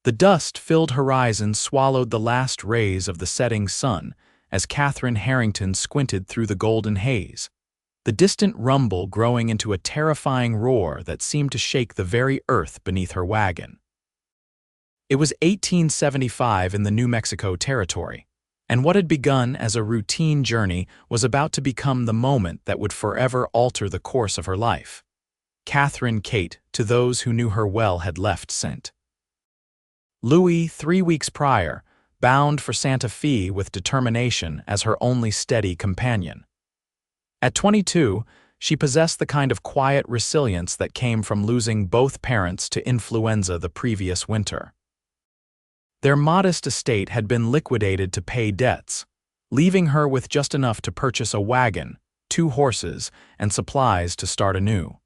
The dust-filled horizon swallowed the last rays of the setting sun as Katherine Harrington squinted through the golden haze, the distant rumble growing into a terrifying roar that seemed to shake the very earth beneath her wagon. It was 1875 in the New Mexico Territory, and what had begun as a routine journey was about to become the moment that would forever alter the course of her life. Catherine Kate, to those who knew her well, had left St. Louis 3 weeks prior, bound for Santa Fe with determination as her only steady companion. At 22, she possessed the kind of quiet resilience that came from losing both parents to influenza the previous winter. Their modest estate had been liquidated to pay debts, leaving her with just enough to purchase a wagon, 2 horses, and supplies to start anew.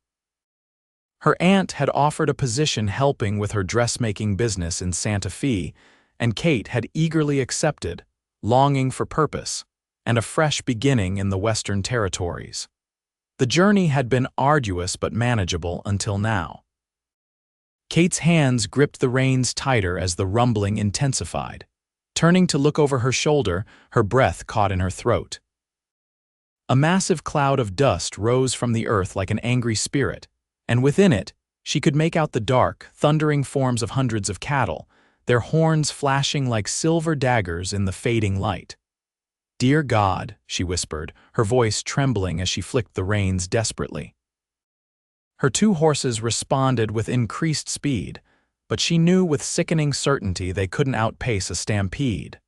Her aunt had offered a position helping with her dressmaking business in Santa Fe, and Kate had eagerly accepted, longing for purpose and a fresh beginning in the Western Territories. The journey had been arduous but manageable until now. Kate's hands gripped the reins tighter as the rumbling intensified. Turning to look over her shoulder, her breath caught in her throat. A massive cloud of dust rose from the earth like an angry spirit, and within it, she could make out the dark, thundering forms of hundreds of cattle, their horns flashing like silver daggers in the fading light. "Dear God," she whispered, her voice trembling as she flicked the reins desperately. Her 2 horses responded with increased speed, but she knew with sickening certainty they couldn't outpace a stampede.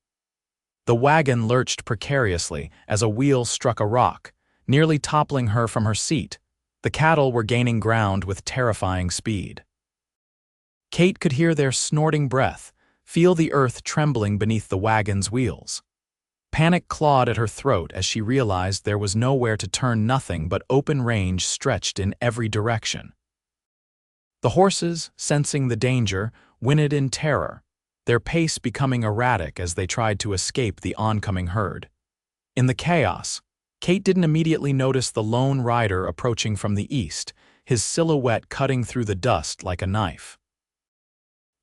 The wagon lurched precariously as a wheel struck a rock, nearly toppling her from her seat. The cattle were gaining ground with terrifying speed. Kate could hear their snorting breath, feel the earth trembling beneath the wagon's wheels. Panic clawed at her throat as she realized there was nowhere to turn, nothing but open range stretched in every direction. The horses, sensing the danger, whinnied in terror, their pace becoming erratic as they tried to escape the oncoming herd. In the chaos, Kate didn't immediately notice the lone rider approaching from the east, his silhouette cutting through the dust like a knife.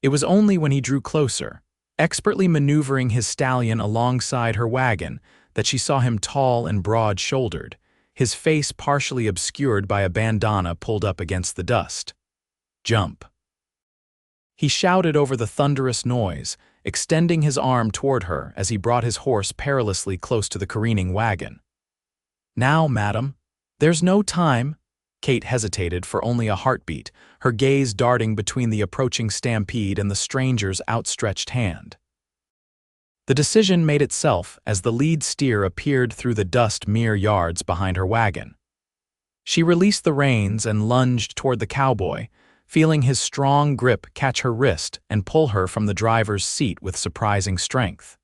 It was only when he drew closer, expertly maneuvering his stallion alongside her wagon, that she saw him tall and broad-shouldered, his face partially obscured by a bandana pulled up against the dust. "Jump!" He shouted over the thunderous noise, extending his arm toward her as he brought his horse perilously close to the careening wagon. "Now, madam, there's no time." Kate hesitated for only a heartbeat, her gaze darting between the approaching stampede and the stranger's outstretched hand. The decision made itself as the lead steer appeared through the dust mere yards behind her wagon. She released the reins and lunged toward the cowboy, feeling his strong grip catch her wrist and pull her from the driver's seat with surprising strength.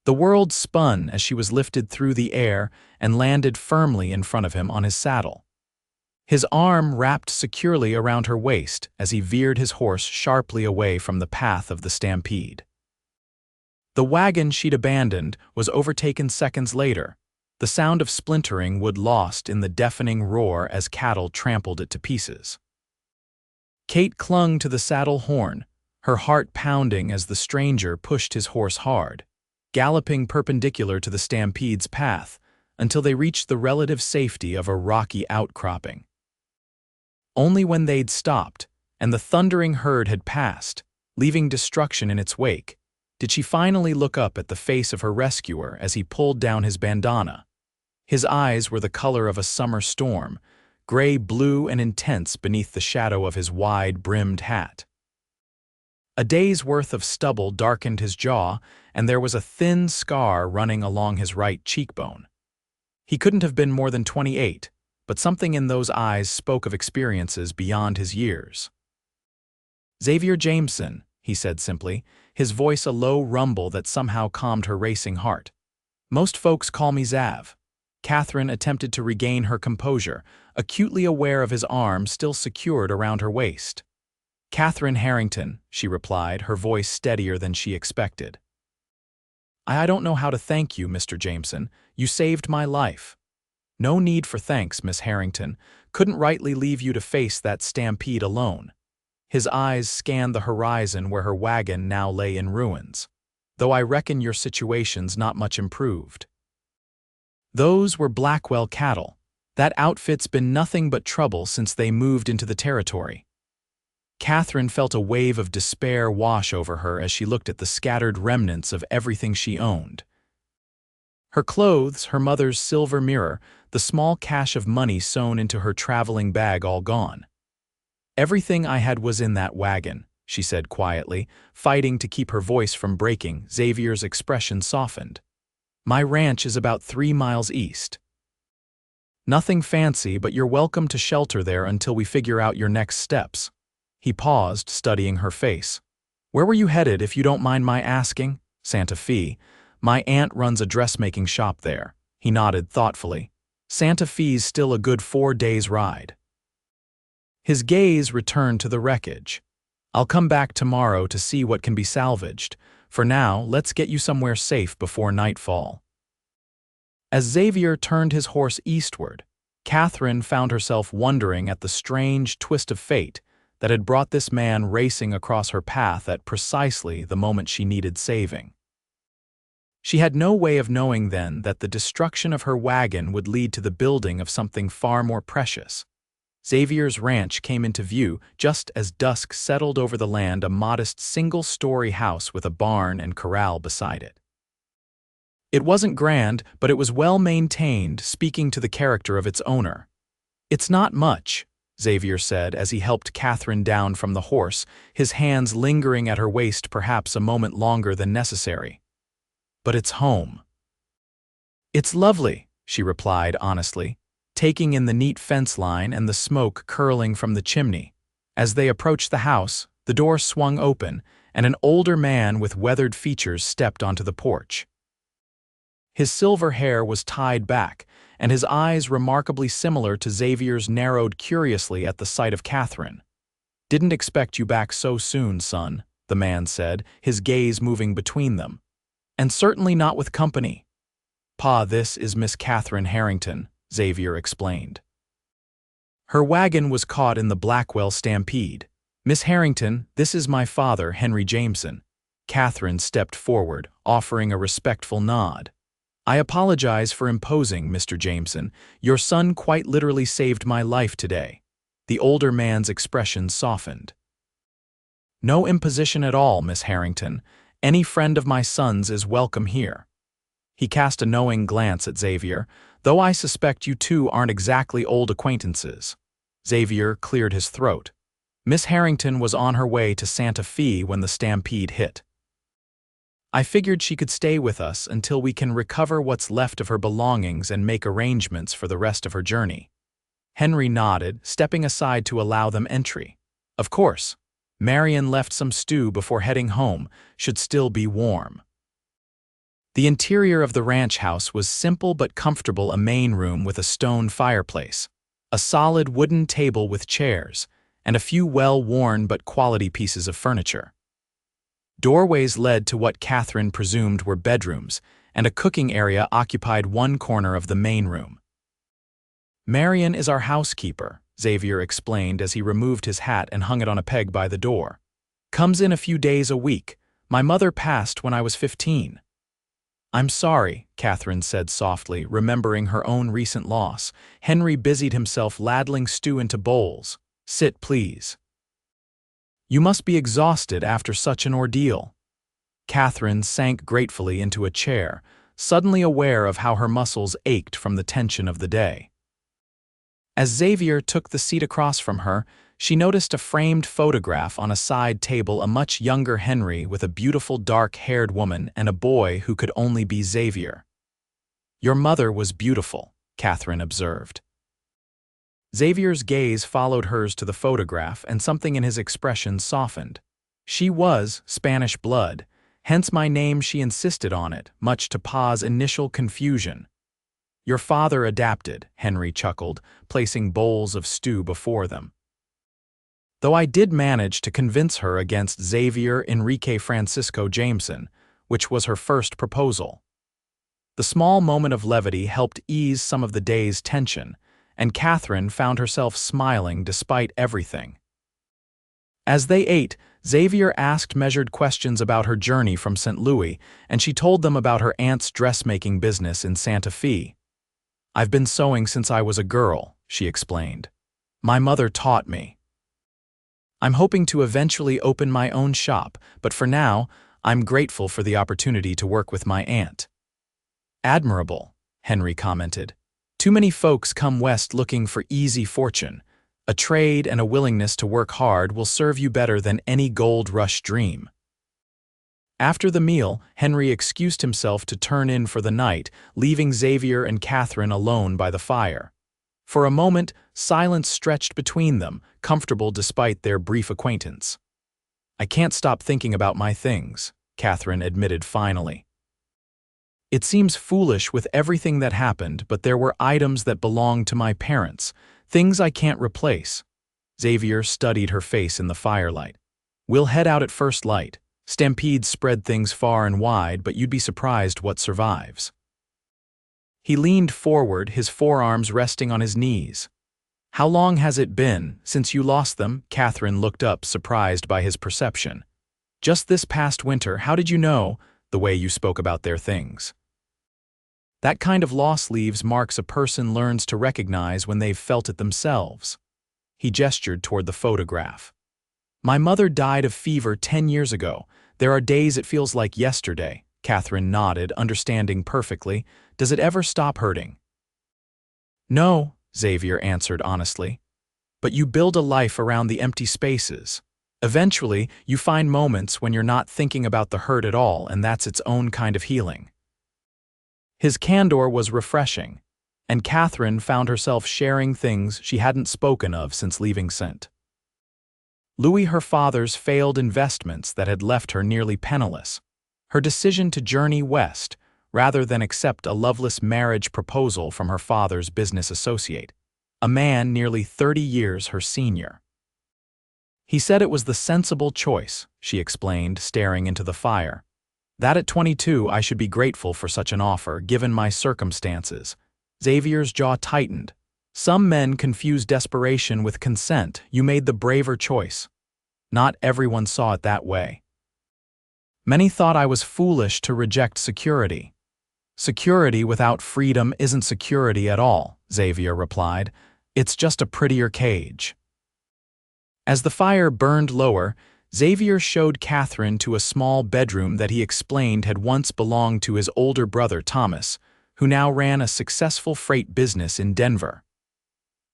The world spun as she was lifted through the air and landed firmly in front of him on his saddle. His arm wrapped securely around her waist as he veered his horse sharply away from the path of the stampede. The wagon she'd abandoned was overtaken seconds later, the sound of splintering wood lost in the deafening roar as cattle trampled it to pieces. Kate clung to the saddle horn, her heart pounding as the stranger pushed his horse hard, galloping perpendicular to the stampede's path until they reached the relative safety of a rocky outcropping. Only when they'd stopped, and the thundering herd had passed, leaving destruction in its wake, did she finally look up at the face of her rescuer as he pulled down his bandana. His eyes were the color of a summer storm, gray-blue and intense beneath the shadow of his wide-brimmed hat. A day's worth of stubble darkened his jaw, and there was a thin scar running along his right cheekbone. He couldn't have been more than 28, but something in those eyes spoke of experiences beyond his years. "Xavier Jameson," he said simply, his voice a low rumble that somehow calmed her racing heart. "Most folks call me Zav." Catherine attempted to regain her composure, acutely aware of his arm still secured around her waist. "Katherine Harrington," she replied, her voice steadier than she expected. I don't know how to thank you, Mr. Jameson. You saved my life." "No need for thanks, Miss Harrington. Couldn't rightly leave you to face that stampede alone." His eyes scanned the horizon where her wagon now lay in ruins. "Though I reckon your situation's not much improved." Those were Blackwell cattle. That outfit's been nothing but trouble since they moved into the territory. Katherine felt a wave of despair wash over her as she looked at the scattered remnants of everything she owned. Her clothes, her mother's silver mirror, the small cache of money sewn into her traveling bag all gone. "Everything I had was in that wagon," she said quietly, fighting to keep her voice from breaking. Xavier's expression softened. "My ranch is about 3 miles east. Nothing fancy, but you're welcome to shelter there until we figure out your next steps." He paused, studying her face. "Where were you headed, if you don't mind my asking?" "Santa Fe. My aunt runs a dressmaking shop there." He nodded thoughtfully. "Santa Fe's still a good 4 days' ride." His gaze returned to the wreckage. "I'll come back tomorrow to see what can be salvaged. For now, let's get you somewhere safe before nightfall." As Xavier turned his horse eastward, Katherine found herself wondering at the strange twist of fate that had brought this man racing across her path at precisely the moment she needed saving. She had no way of knowing then that the destruction of her wagon would lead to the building of something far more precious. Xavier's ranch came into view just as dusk settled over the land, a modest single-story house with a barn and corral beside it. It wasn't grand, but it was well-maintained, speaking to the character of its owner. "It's not much," Xavier said as he helped Katherine down from the horse, his hands lingering at her waist perhaps a moment longer than necessary. "But it's home." "It's lovely," she replied honestly, taking in the neat fence line and the smoke curling from the chimney. As they approached the house, the door swung open, and an older man with weathered features stepped onto the porch. His silver hair was tied back, and his eyes remarkably similar to Xavier's narrowed curiously at the sight of Katherine. "Didn't expect you back so soon, son," the man said, his gaze moving between them. "And certainly not with company." "Pa, this is Miss Katherine Harrington," Xavier explained. "Her wagon was caught in the Blackwell stampede. Miss Harrington, this is my father, Henry Jameson." Katherine stepped forward, offering a respectful nod. "I apologize for imposing, Mr. Jameson. Your son quite literally saved my life today." The older man's expression softened. "No imposition at all, Miss Harrington. Any friend of my son's is welcome here." He cast a knowing glance at Xavier, "Though I suspect you two aren't exactly old acquaintances." Xavier cleared his throat. "Miss Harrington was on her way to Santa Fe when the stampede hit. I figured she could stay with us until we can recover what's left of her belongings and make arrangements for the rest of her journey." Henry nodded, stepping aside to allow them entry. "Of course. Marion left some stew before heading home, should still be warm." The interior of the ranch house was simple but comfortable, a main room with a stone fireplace, a solid wooden table with chairs, and a few well-worn but quality pieces of furniture. Doorways led to what Katherine presumed were bedrooms, and a cooking area occupied one corner of the main room. "Marion is our housekeeper," Xavier explained as he removed his hat and hung it on a peg by the door. "Comes in a few days a week. My mother passed when I was 15. "I'm sorry," Katherine said softly, remembering her own recent loss. Henry busied himself ladling stew into bowls. "Sit, please. You must be exhausted after such an ordeal." Katherine sank gratefully into a chair, suddenly aware of how her muscles ached from the tension of the day. As Xavier took the seat across from her, she noticed a framed photograph on a side table, a much younger Henry with a beautiful dark-haired woman and a boy who could only be Xavier. "Your mother was beautiful," Katherine observed. Xavier's gaze followed hers to the photograph, and something in his expression softened. "She was Spanish blood, hence my name. She insisted on it, much to Pa's initial confusion." "Your father adapted," Henry chuckled, placing bowls of stew before them. "Though I did manage to convince her against Xavier Enrique Francisco Jameson, which was her first proposal." The small moment of levity helped ease some of the day's tension, and Katherine found herself smiling despite everything. As they ate, Xavier asked measured questions about her journey from St. Louis, and she told them about her aunt's dressmaking business in Santa Fe. "I've been sewing since I was a girl," she explained. "My mother taught me. I'm hoping to eventually open my own shop, but for now, I'm grateful for the opportunity to work with my aunt." "Admirable," Henry commented. "Too many folks come west looking for easy fortune. A trade and a willingness to work hard will serve you better than any gold rush dream." After the meal, Henry excused himself to turn in for the night, leaving Xavier and Katherine alone by the fire. For a moment, silence stretched between them, comfortable despite their brief acquaintance. "I can't stop thinking about my things," Katherine admitted finally. "It seems foolish with everything that happened, but there were items that belonged to my parents, things I can't replace." Xavier studied her face in the firelight. "We'll head out at first light. Stampede spread things far and wide, but you'd be surprised what survives." He leaned forward, his forearms resting on his knees. "How long has it been since you lost them?" Katherine looked up, surprised by his perception. "Just this past winter. How did you know?" "The way you spoke about their things." "That kind of loss leaves marks a person learns to recognize when they've felt it themselves." He gestured toward the photograph. "My mother died of fever 10 years ago. There are days it feels like yesterday." Katherine nodded, understanding perfectly. "Does it ever stop hurting?" "No," Xavier answered honestly. "But you build a life around the empty spaces. Eventually, you find moments when you're not thinking about the hurt at all, and that's its own kind of healing." His candor was refreshing, and Katherine found herself sharing things she hadn't spoken of since leaving St. Louis, her father's failed investments that had left her nearly penniless, her decision to journey west rather than accept a loveless marriage proposal from her father's business associate, a man nearly 30 years her senior. "He said it was the sensible choice," she explained, staring into the fire. "That at 22 I should be grateful for such an offer, given my circumstances." Xavier's jaw tightened. "Some men confuse desperation with consent. You made the braver choice." "Not everyone saw it that way. Many thought I was foolish to reject security." "Security without freedom isn't security at all," Xavier replied. "It's just a prettier cage." As the fire burned lower, Xavier showed Katherine to a small bedroom that he explained had once belonged to his older brother Thomas, who now ran a successful freight business in Denver.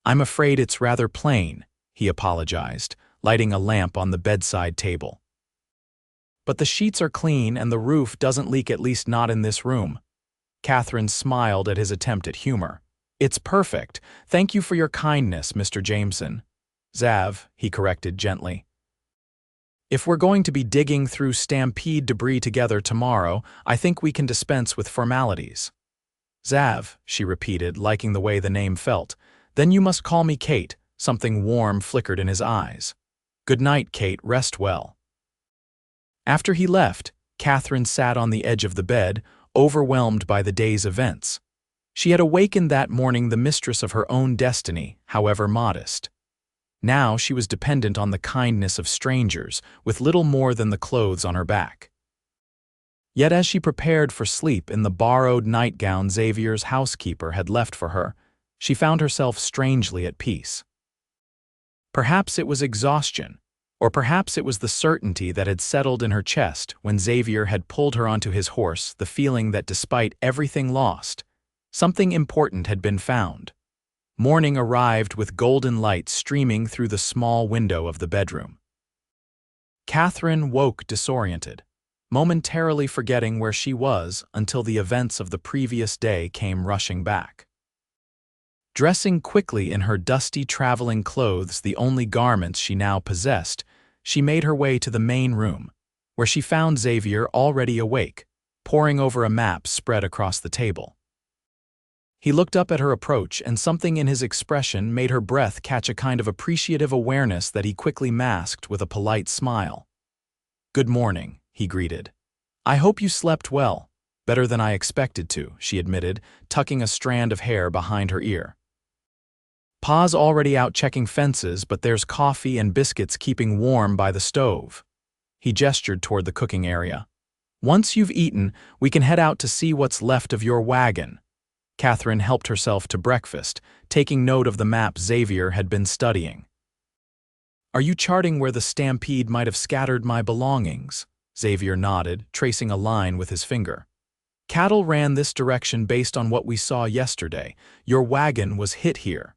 "I'm afraid it's rather plain," he apologized, lighting a lamp on the bedside table. "But the sheets are clean and the roof doesn't leak, at least not in this room." Katherine smiled at his attempt at humor. "It's perfect. Thank you for your kindness, Mr. Jameson." "Xav," he corrected gently. "If we're going to be digging through Stampede debris together tomorrow, I think we can dispense with formalities." "Xav," she repeated, liking the way the name felt. "Then you must call me Kate." Something warm flickered in his eyes. "Good night, Kate. Rest well." After he left, Katherine sat on the edge of the bed, overwhelmed by the day's events. She had awakened that morning the mistress of her own destiny, however modest. Now she was dependent on the kindness of strangers, with little more than the clothes on her back. Yet as she prepared for sleep in the borrowed nightgown Xavier's housekeeper had left for her, she found herself strangely at peace. Perhaps it was exhaustion, or perhaps it was the certainty that had settled in her chest when Xavier had pulled her onto his horse, the feeling that despite everything lost, something important had been found. Morning arrived with golden light streaming through the small window of the bedroom. Katherine woke disoriented, momentarily forgetting where she was until the events of the previous day came rushing back. Dressing quickly in her dusty traveling clothes, the only garments she now possessed, she made her way to the main room, where she found Xavier already awake, poring over a map spread across the table. He looked up at her approach, and something in his expression made her breath catch a kind of appreciative awareness that he quickly masked with a polite smile. "Good morning," he greeted. "I hope you slept well." "Better than I expected to," she admitted, tucking a strand of hair behind her ear. Pa's already out checking fences, but there's coffee and biscuits keeping warm by the stove. He gestured toward the cooking area. Once you've eaten, we can head out to see what's left of your wagon. Katherine helped herself to breakfast, taking note of the map Xavier had been studying. Are you charting where the stampede might have scattered my belongings? Xavier nodded, tracing a line with his finger. Cattle ran this direction based on what we saw yesterday. Your wagon was hit here.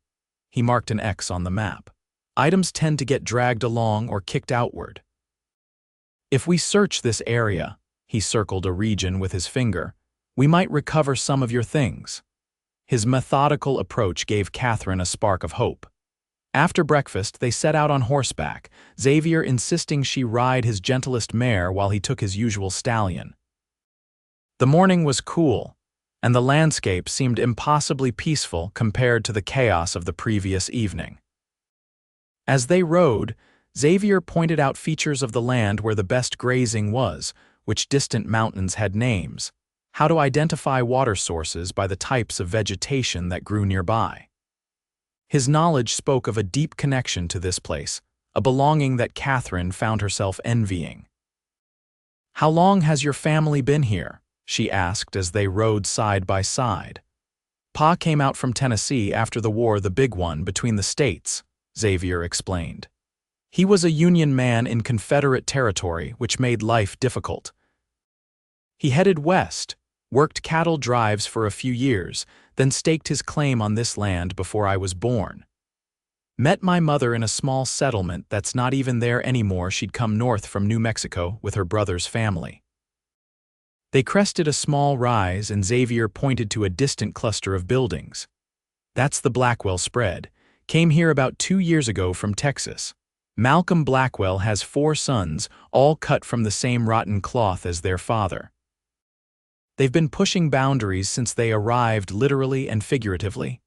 He marked an X on the map. Items tend to get dragged along or kicked outward. If we search this area, he circled a region with his finger, we might recover some of your things. His methodical approach gave Katherine a spark of hope. After breakfast, they set out on horseback, Xavier insisting she ride his gentlest mare while he took his usual stallion. The morning was cool, and the landscape seemed impossibly peaceful compared to the chaos of the previous evening. As they rode, Xavier pointed out features of the land where the best grazing was, which distant mountains had names, how to identify water sources by the types of vegetation that grew nearby. His knowledge spoke of a deep connection to this place, a belonging that Katherine found herself envying. How long has your family been here? She asked as they rode side by side. Pa came out from Tennessee after the war, the big one between the states, Xavier explained. He was a Union man in Confederate territory, which made life difficult. He headed west, worked cattle drives for a few years, then staked his claim on this land before I was born. Met my mother in a small settlement that's not even there anymore. She'd come north from New Mexico with her brother's family. They crested a small rise and Xavier pointed to a distant cluster of buildings. That's the Blackwell spread. Came here about 2 years ago from Texas. Malcolm Blackwell has 4 sons, all cut from the same rotten cloth as their father. They've been pushing boundaries since they arrived, literally and figuratively.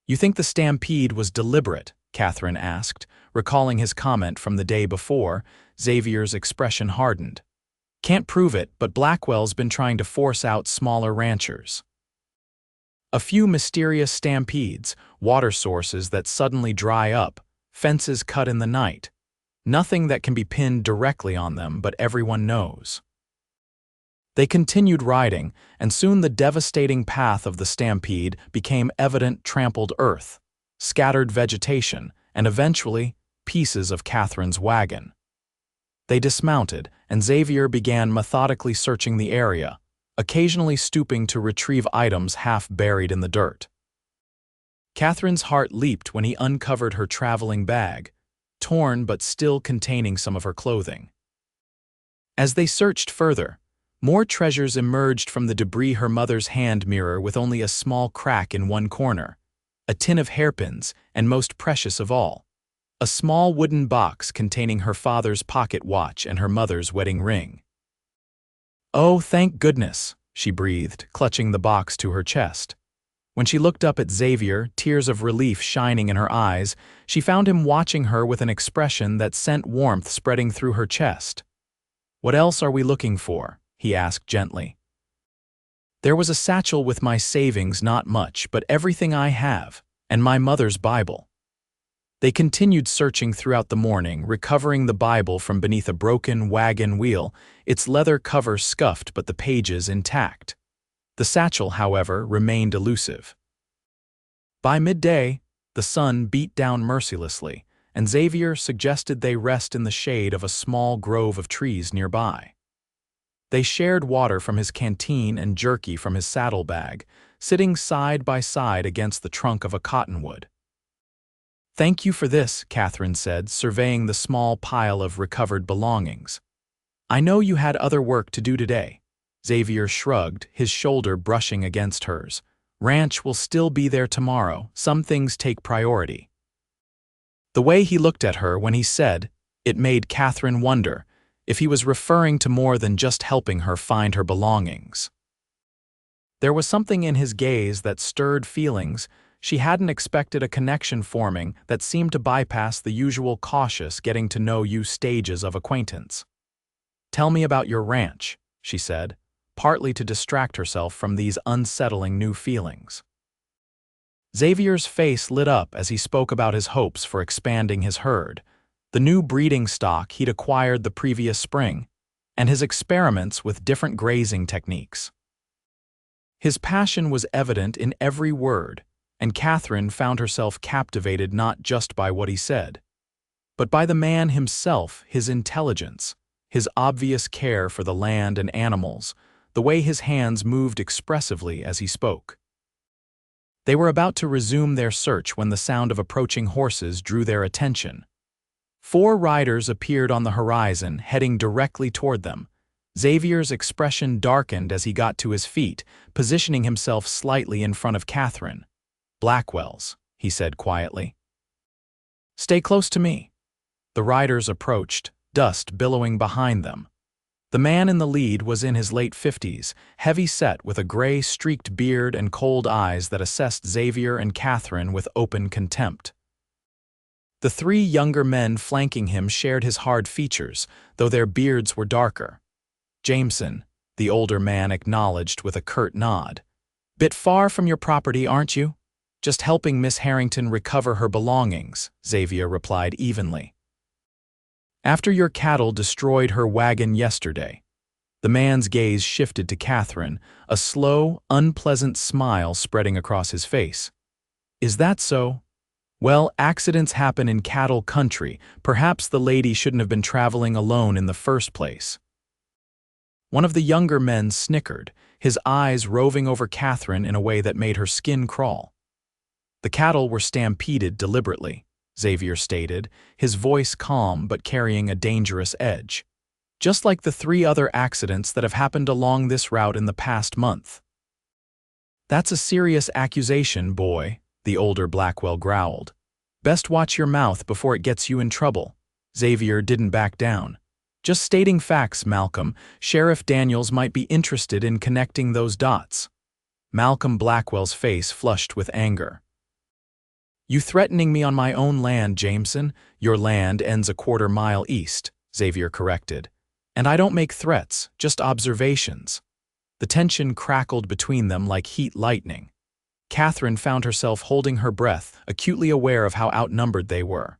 You think the stampede was deliberate? Katherine asked, recalling his comment from the day before. Xavier's expression hardened. Can't prove it, but Blackwell's been trying to force out smaller ranchers. A few mysterious stampedes, water sources that suddenly dry up, fences cut in the night. Nothing that can be pinned directly on them, but everyone knows. They continued riding, and soon the devastating path of the stampede became evident: trampled earth, scattered vegetation, and eventually, pieces of Katherine's wagon. They dismounted, and Xavier began methodically searching the area, occasionally stooping to retrieve items half buried in the dirt. Katherine's heart leaped when he uncovered her traveling bag, torn but still containing some of her clothing. As they searched further, more treasures emerged from the debris: her mother's hand mirror with only a small crack in one corner, a tin of hairpins, and most precious of all, a small wooden box containing her father's pocket watch and her mother's wedding ring. Oh, thank goodness, she breathed, clutching the box to her chest. When she looked up at Xavier, tears of relief shining in her eyes, she found him watching her with an expression that sent warmth spreading through her chest. What else are we looking for? He asked gently. There was a satchel with my savings, not much, but everything I have, and my mother's Bible. They continued searching throughout the morning, recovering the Bible from beneath a broken wagon wheel, its leather cover scuffed but the pages intact. The satchel, however, remained elusive. By midday, the sun beat down mercilessly, and Xavier suggested they rest in the shade of a small grove of trees nearby. They shared water from his canteen and jerky from his saddlebag, sitting side by side against the trunk of a cottonwood. Thank you for this, Katherine said, surveying the small pile of recovered belongings. I know you had other work to do today. Xavier shrugged, his shoulder brushing against hers. Ranch will still be there tomorrow. Some things take priority. The way he looked at her when he said it made Katherine wonder if he was referring to more than just helping her find her belongings. There was something in his gaze that stirred feelings. She hadn't expected, a connection forming that seemed to bypass the usual cautious getting-to-know-you stages of acquaintance. Tell me about your ranch, she said, partly to distract herself from these unsettling new feelings. Xavier's face lit up as he spoke about his hopes for expanding his herd, the new breeding stock he'd acquired the previous spring, and his experiments with different grazing techniques. His passion was evident in every word, and Katherine found herself captivated not just by what he said, but by the man himself, his intelligence, his obvious care for the land and animals, the way his hands moved expressively as he spoke. They were about to resume their search when the sound of approaching horses drew their attention. 4 riders appeared on the horizon, heading directly toward them. Xavier's expression darkened as he got to his feet, positioning himself slightly in front of Katherine. "Blackwells," he said quietly. "Stay close to me." The riders approached, dust billowing behind them. The man in the lead was in his late 50s, heavy-set with a gray, streaked beard and cold eyes that assessed Xavier and Katherine with open contempt. The 3 younger men flanking him shared his hard features, though their beards were darker. "Jameson," the older man acknowledged with a curt nod. "Bit far from your property, aren't you?" "Just helping Miss Harrington recover her belongings," Xavier replied evenly. "After your cattle destroyed her wagon yesterday." The man's gaze shifted to Katherine, a slow, unpleasant smile spreading across his face. "Is that so? Well, accidents happen in cattle country. Perhaps the lady shouldn't have been traveling alone in the first place." One of the younger men snickered, his eyes roving over Katherine in a way that made her skin crawl. "The cattle were stampeded deliberately," Xavier stated, his voice calm but carrying a dangerous edge. "Just like the 3 other accidents that have happened along this route in the past month." "That's a serious accusation, boy," the older Blackwell growled. "Best watch your mouth before it gets you in trouble." Xavier didn't back down. "Just stating facts, Malcolm. Sheriff Daniels might be interested in connecting those dots." Malcolm Blackwell's face flushed with anger. "You threatening me on my own land, Jameson? Your land ends a quarter-mile east," Xavier corrected. "And I don't make threats, just observations." The tension crackled between them like heat lightning. Katherine found herself holding her breath, acutely aware of how outnumbered they were.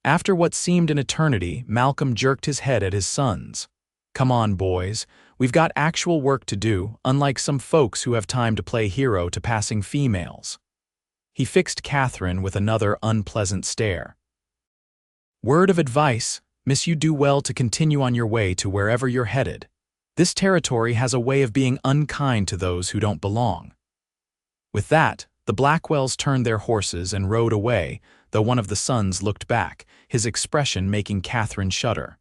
After what seemed an eternity, Malcolm jerked his head at his sons. "Come on, boys. We've got actual work to do, unlike some folks who have time to play hero to passing females." He fixed Katherine with another unpleasant stare. "Word of advice, miss, you do well to continue on your way to wherever you're headed. This territory has a way of being unkind to those who don't belong." With that, the Blackwells turned their horses and rode away, though one of the sons looked back, his expression making Katherine shudder.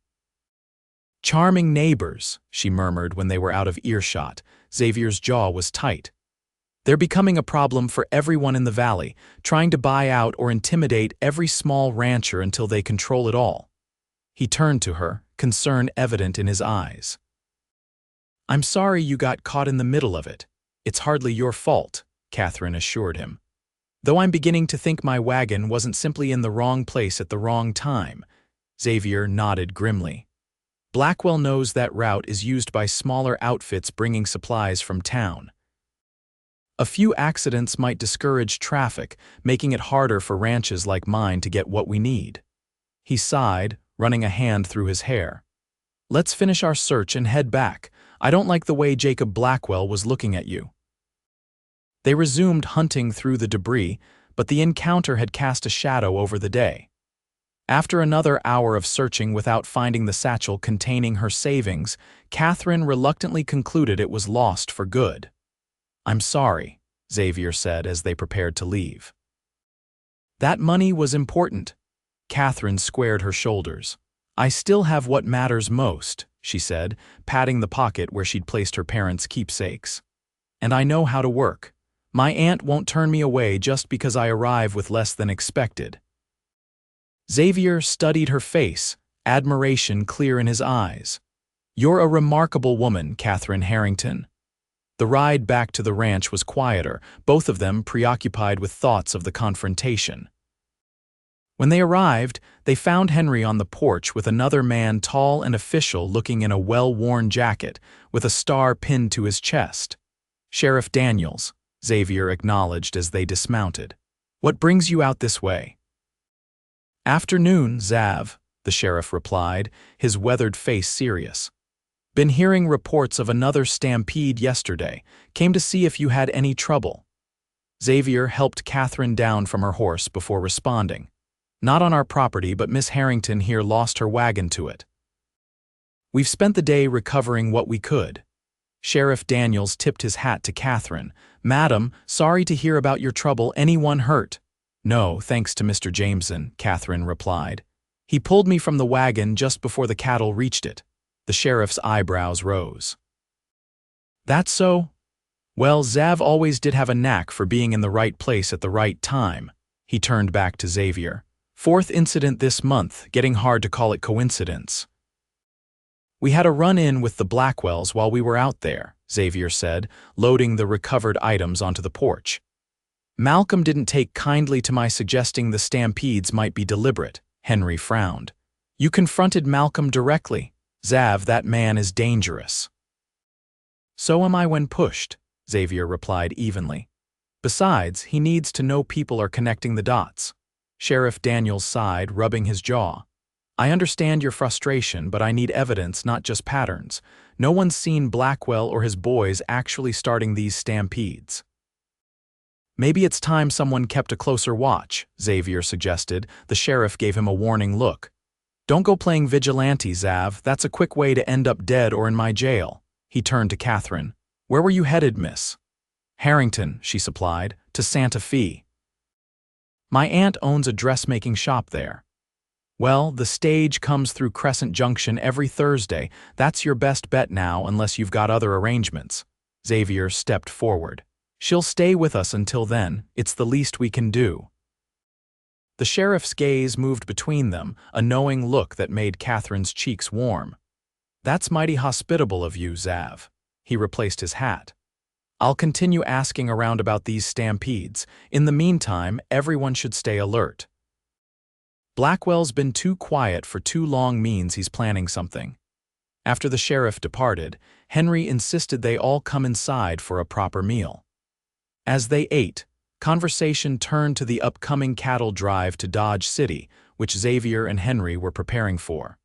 "Charming neighbors," she murmured when they were out of earshot. Xavier's jaw was tight. "They're becoming a problem for everyone in the valley, trying to buy out or intimidate every small rancher until they control it all." He turned to her, concern evident in his eyes. "I'm sorry you got caught in the middle of it. It's hardly your fault," Katherine assured him. "Though I'm beginning to think my wagon wasn't simply in the wrong place at the wrong time." Xavier nodded grimly. "Blackwell knows that route is used by smaller outfits bringing supplies from town. A few accidents might discourage traffic, making it harder for ranches like mine to get what we need." He sighed, running a hand through his hair. "Let's finish our search and head back. I don't like the way Jacob Blackwell was looking at you." They resumed hunting through the debris, but the encounter had cast a shadow over the day. After another hour of searching without finding the satchel containing her savings, Katherine reluctantly concluded it was lost for good. "I'm sorry," Xavier said as they prepared to leave. "That money was important." Katherine squared her shoulders. "I still have what matters most," she said, patting the pocket where she'd placed her parents' keepsakes. "And I know how to work. My aunt won't turn me away just because I arrive with less than expected." Xavier studied her face, admiration clear in his eyes. "You're a remarkable woman, Katherine Harrington." The ride back to the ranch was quieter, both of them preoccupied with thoughts of the confrontation. When they arrived, they found Henry on the porch with another man tall and official looking in a well-worn jacket, with a star pinned to his chest. "Sheriff Daniels," Xavier acknowledged as they dismounted. "What brings you out this way?" "Afternoon, Xav," the sheriff replied, his weathered face serious. "Been hearing reports of another stampede yesterday. Came to see if you had any trouble." Xavier helped Katherine down from her horse before responding. "Not on our property, but Miss Harrington here lost her wagon to it. We've spent the day recovering what we could." Sheriff Daniels tipped his hat to Katherine. "Madam, sorry to hear about your trouble. Anyone hurt?" "No, thanks to Mr. Jameson," Katherine replied. "He pulled me from the wagon just before the cattle reached it." The sheriff's eyebrows rose. "That's so? Well, Xav always did have a knack for being in the right place at the right time." He turned back to Xavier. "Fourth incident this month, getting hard to call it coincidence." "We had a run-in with the Blackwells while we were out there," Xavier said, loading the recovered items onto the porch. "Malcolm didn't take kindly to my suggesting the stampedes might be deliberate." Henry frowned. "You confronted Malcolm directly. Xav, that man is dangerous." "So am I when pushed," Xavier replied evenly. "Besides, he needs to know people are connecting the dots." Sheriff Daniels sighed, rubbing his jaw. "I understand your frustration, but I need evidence, not just patterns. No one's seen Blackwell or his boys actually starting these stampedes." "Maybe it's time someone kept a closer watch," Xavier suggested. The sheriff gave him a warning look. "Don't go playing vigilante, Xav. That's a quick way to end up dead or in my jail." He turned to Katherine. "Where were you headed, miss?" "Harrington," she supplied, "to Santa Fe. My aunt owns a dressmaking shop there." "Well, the stage comes through Crescent Junction every Thursday. That's your best bet now, unless you've got other arrangements." Xavier stepped forward. "She'll stay with us until then. It's the least we can do." The sheriff's gaze moved between them, a knowing look that made Katherine's cheeks warm. "That's mighty hospitable of you, Xav." He replaced his hat. "I'll continue asking around about these stampedes. In the meantime, everyone should stay alert. Blackwell's been too quiet for too long means he's planning something." After the sheriff departed, Henry insisted they all come inside for a proper meal. As they ate, conversation turned to the upcoming cattle drive to Dodge City, which Xavier and Henry were preparing for.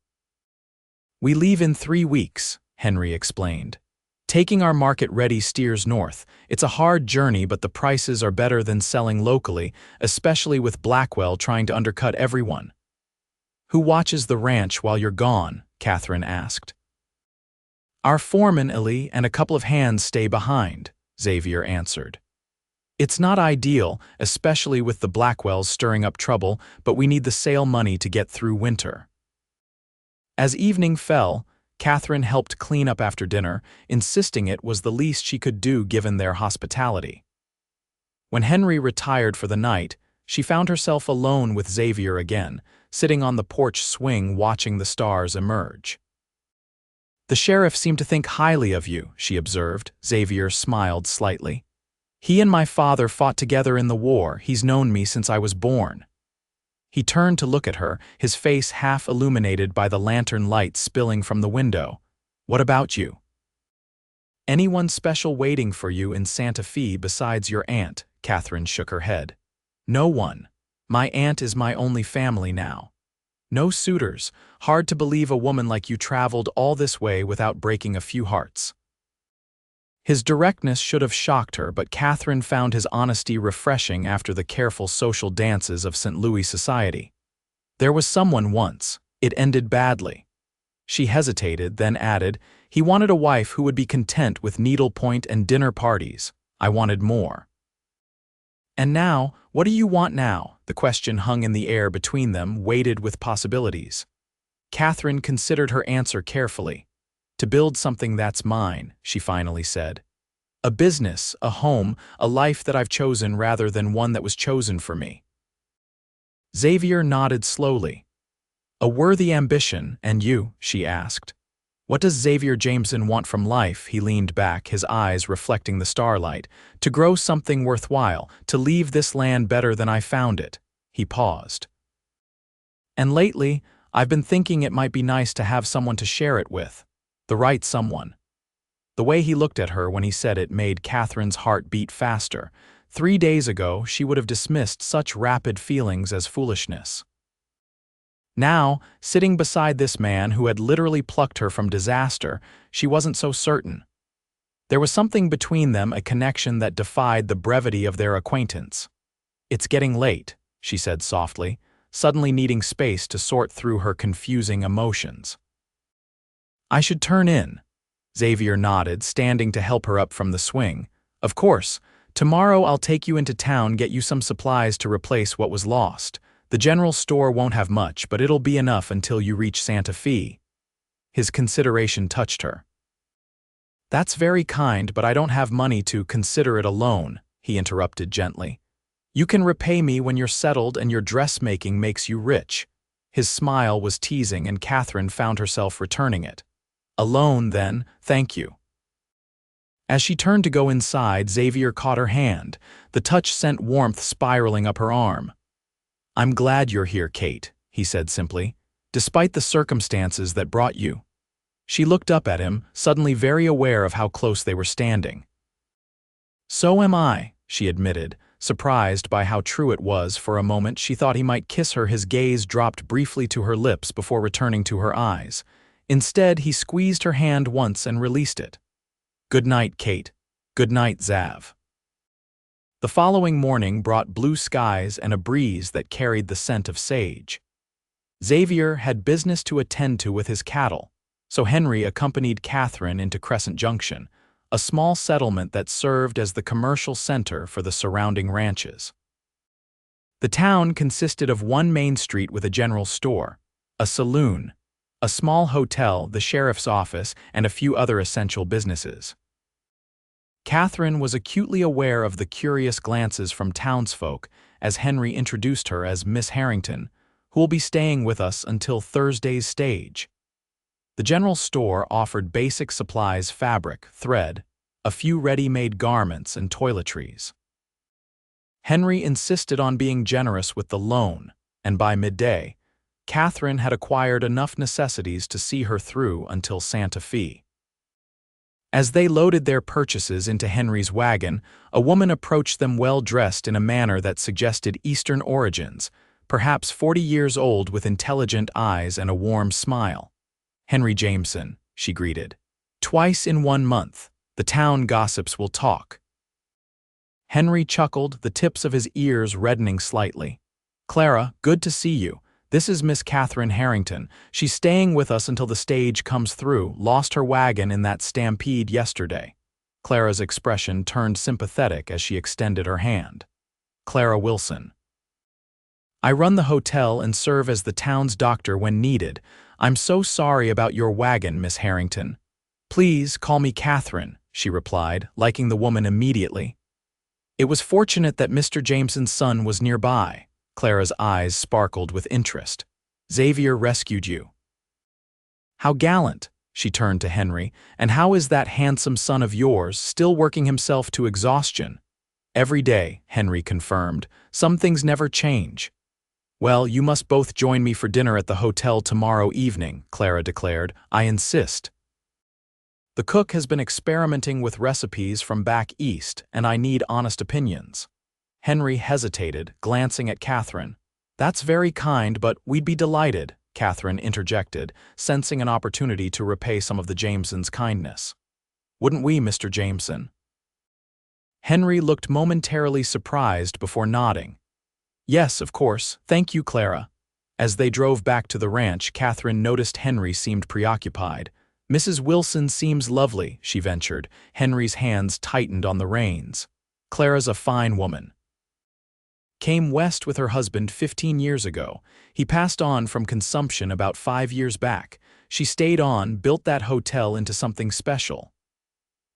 "We leave in 3 weeks," Henry explained. "Taking our market-ready steers north. It's a hard journey, but the prices are better than selling locally, especially with Blackwell trying to undercut everyone." "Who watches the ranch while you're gone?" Katherine asked. "Our foreman, Ellie, and a couple of hands stay behind," Xavier answered. "It's not ideal, especially with the Blackwells stirring up trouble, but we need the sale money to get through winter." As evening fell, Katherine helped clean up after dinner, insisting it was the least she could do given their hospitality. When Henry retired for the night, she found herself alone with Xavier again, sitting on the porch swing watching the stars emerge. "The sheriff seemed to think highly of you," she observed. Xavier smiled slightly. "He and my father fought together in the war. He's known me since I was born." He turned to look at her, his face half illuminated by the lantern light spilling from the window. "What about you? Anyone special waiting for you in Santa Fe besides your aunt?" Katherine shook her head. "No one. My aunt is my only family now. No suitors. Hard to believe a woman like you traveled all this way without breaking a few hearts." His directness should have shocked her, but Katherine found his honesty refreshing after the careful social dances of St. Louis society. "There was someone once. It ended badly." She hesitated, then added, "He wanted a wife who would be content with needlepoint and dinner parties. I wanted more." "And now, what do you want now?" The question hung in the air between them, weighted with possibilities. Katherine considered her answer carefully. "To build something that's mine," she finally said. "A business, a home, a life that I've chosen rather than one that was chosen for me." Xavier nodded slowly. "A worthy ambition, and you?" she asked. "What does Xavier Jameson want from life?" He leaned back, his eyes reflecting the starlight. "To grow something worthwhile, to leave this land better than I found it." He paused. "And lately, I've been thinking it might be nice to have someone to share it with. The right someone." The way he looked at her when he said it made Catherine's heart beat faster. 3 days ago, she would have dismissed such rapid feelings as foolishness. Now, sitting beside this man who had literally plucked her from disaster, she wasn't so certain. There was something between them, a connection that defied the brevity of their acquaintance. "It's getting late," she said softly, suddenly needing space to sort through her confusing emotions. "I should turn in." Xavier nodded, standing to help her up from the swing. "Of course. Tomorrow I'll take you into town, get you some supplies to replace what was lost. The general store won't have much, but it'll be enough until you reach Santa Fe." His consideration touched her. "That's very kind, but I don't have money to consider it a loan," he interrupted gently. "You can repay me when you're settled and your dressmaking makes you rich." His smile was teasing and Katherine found herself returning it. "A loan, then, thank you." As she turned to go inside, Xavier caught her hand. The touch sent warmth spiraling up her arm. "I'm glad you're here, Kate," he said simply, "despite the circumstances that brought you." She looked up at him, suddenly very aware of how close they were standing. "So am I," she admitted, surprised by how true it was. For a moment she thought he might kiss her. His gaze dropped briefly to her lips before returning to her eyes. Instead, he squeezed her hand once and released it. "Good night, Kate. Good night, Xav." The following morning brought blue skies and a breeze that carried the scent of sage. Xavier had business to attend to with his cattle, so Henry accompanied Katherine into Crescent Junction, a small settlement that served as the commercial center for the surrounding ranches. The town consisted of one main street with a general store, a saloon, a small hotel, the sheriff's office, and a few other essential businesses. Katherine was acutely aware of the curious glances from townsfolk as Henry introduced her as Miss Harrington, who will be staying with us until Thursday's stage. The general store offered basic supplies, fabric, thread, a few ready-made garments, and toiletries. Henry insisted on being generous with the loan, and by midday, Katherine had acquired enough necessities to see her through until Santa Fe. As they loaded their purchases into Henry's wagon, a woman approached them well-dressed in a manner that suggested Eastern origins, perhaps 40 years old with intelligent eyes and a warm smile. "Henry Jameson," she greeted. "Twice in 1 month. The town gossips will talk." Henry chuckled, the tips of his ears reddening slightly. "Clara, good to see you. This is Miss Katherine Harrington. She's staying with us until the stage comes through. Lost her wagon in that stampede yesterday." Clara's expression turned sympathetic as she extended her hand. "Clara Wilson. I run the hotel and serve as the town's doctor when needed. I'm so sorry about your wagon, Miss Harrington." "Please call me Katherine," she replied, liking the woman immediately. "It was fortunate that Mr. Jameson's son was nearby." Clara's eyes sparkled with interest. "Xavier rescued you." "How gallant," she turned to Henry, "and how is that handsome son of yours, still working himself to exhaustion?" "Every day," Henry confirmed. "Some things never change." "Well, you must both join me for dinner at the hotel tomorrow evening," Clara declared. "I insist. The cook has been experimenting with recipes from back east, and I need honest opinions." Henry hesitated, glancing at Katherine. "That's very kind, but we'd be delighted," Katherine interjected, sensing an opportunity to repay some of the Jamesons' kindness. "Wouldn't we, Mr. Jameson?" Henry looked momentarily surprised before nodding. "Yes, of course. Thank you, Clara." As they drove back to the ranch, Katherine noticed Henry seemed preoccupied. "Mrs. Wilson seems lovely," she ventured. Henry's hands tightened on the reins. "Clara's a fine woman. Came west with her husband 15 years ago. He passed on from consumption about 5 years back. She stayed on, built that hotel into something special."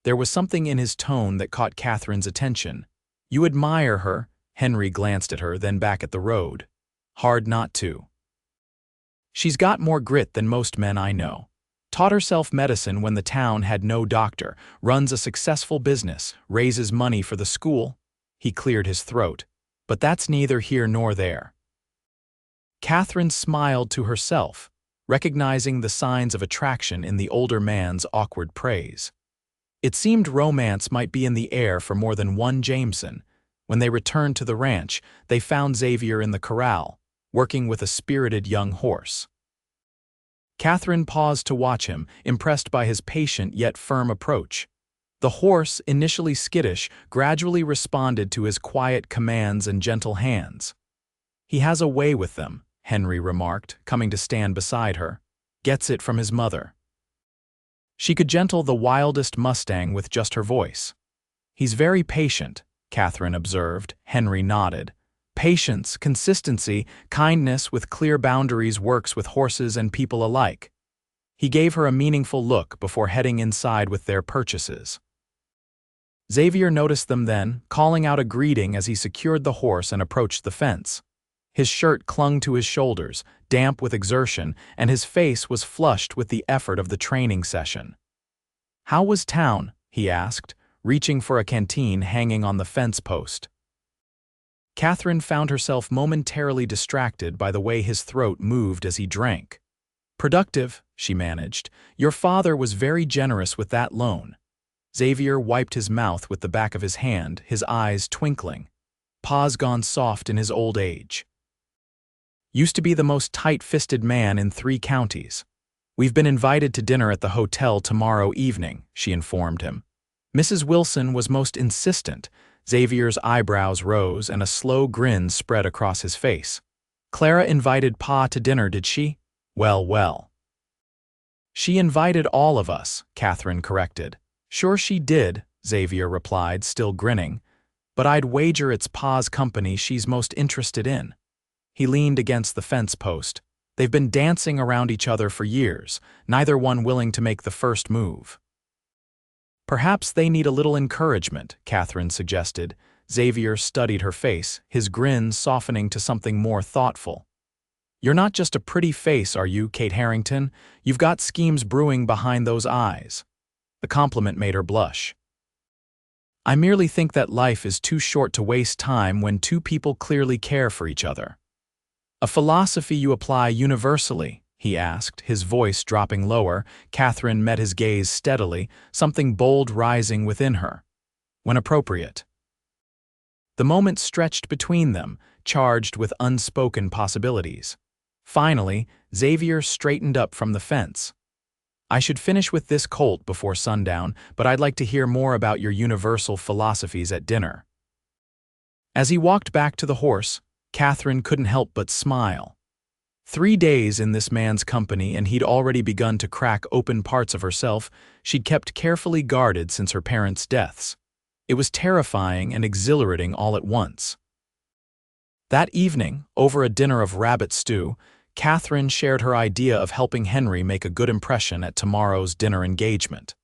There was something in his tone that caught Katherine's attention. "You admire her?" Henry glanced at her, then back at the road. "Hard not to. She's got more grit than most men I know. Taught herself medicine when the town had no doctor, runs a successful business, raises money for the school." He cleared his throat. "But that's neither here nor there." Katherine smiled to herself, recognizing the signs of attraction in the older man's awkward praise. It seemed romance might be in the air for more than one Jameson. When they returned to the ranch, they found Xavier in the corral, working with a spirited young horse. Katherine paused to watch him, impressed by his patient yet firm approach. The horse, initially skittish, gradually responded to his quiet commands and gentle hands. "He has a way with them," Henry remarked, coming to stand beside her. "Gets it from his mother." She could gentle the wildest Mustang with just her voice. "He's very patient," Katherine observed. Henry nodded. "Patience, consistency, kindness with clear boundaries works with horses and people alike." He gave her a meaningful look before heading inside with their purchases. Xavier noticed them then, calling out a greeting as he secured the horse and approached the fence. His shirt clung to his shoulders, damp with exertion, and his face was flushed with the effort of the training session. "How was town?" he asked, reaching for a canteen hanging on the fence post. Katherine found herself momentarily distracted by the way his throat moved as he drank. "Productive," she managed. "Your father was very generous with that loan." Xavier wiped his mouth with the back of his hand, his eyes twinkling. "Pa's gone soft in his old age. Used to be the most tight-fisted man in 3 counties. We've been invited to dinner at the hotel tomorrow evening," she informed him. Mrs. Wilson was most insistent. Xavier's eyebrows rose and a slow grin spread across his face. "Clara invited Pa to dinner, did she? Well, well." "She invited all of us," Katherine corrected. "Sure she did," Xavier replied, still grinning. "But I'd wager it's Pa's company she's most interested in." He leaned against the fence post. They've been dancing around each other for years, neither one willing to make the first move. "Perhaps they need a little encouragement," Katherine suggested. Xavier studied her face, his grin softening to something more thoughtful. "You're not just a pretty face, are you, Kate Harrington? You've got schemes brewing behind those eyes." The compliment made her blush. "I merely think that life is too short to waste time when 2 people clearly care for each other." "A philosophy you apply universally?" he asked, his voice dropping lower. Katherine met his gaze steadily, something bold rising within her. "When appropriate." The moment stretched between them, charged with unspoken possibilities. Finally, Xavier straightened up from the fence. "I should finish with this colt before sundown, but I'd like to hear more about your universal philosophies at dinner." As he walked back to the horse, Katherine couldn't help but smile. 3 days in this man's company and he'd already begun to crack open parts of herself she'd kept carefully guarded since her parents' deaths. It was terrifying and exhilarating all at once. That evening, over a dinner of rabbit stew, Katherine shared her idea of helping Henry make a good impression at tomorrow's dinner engagement.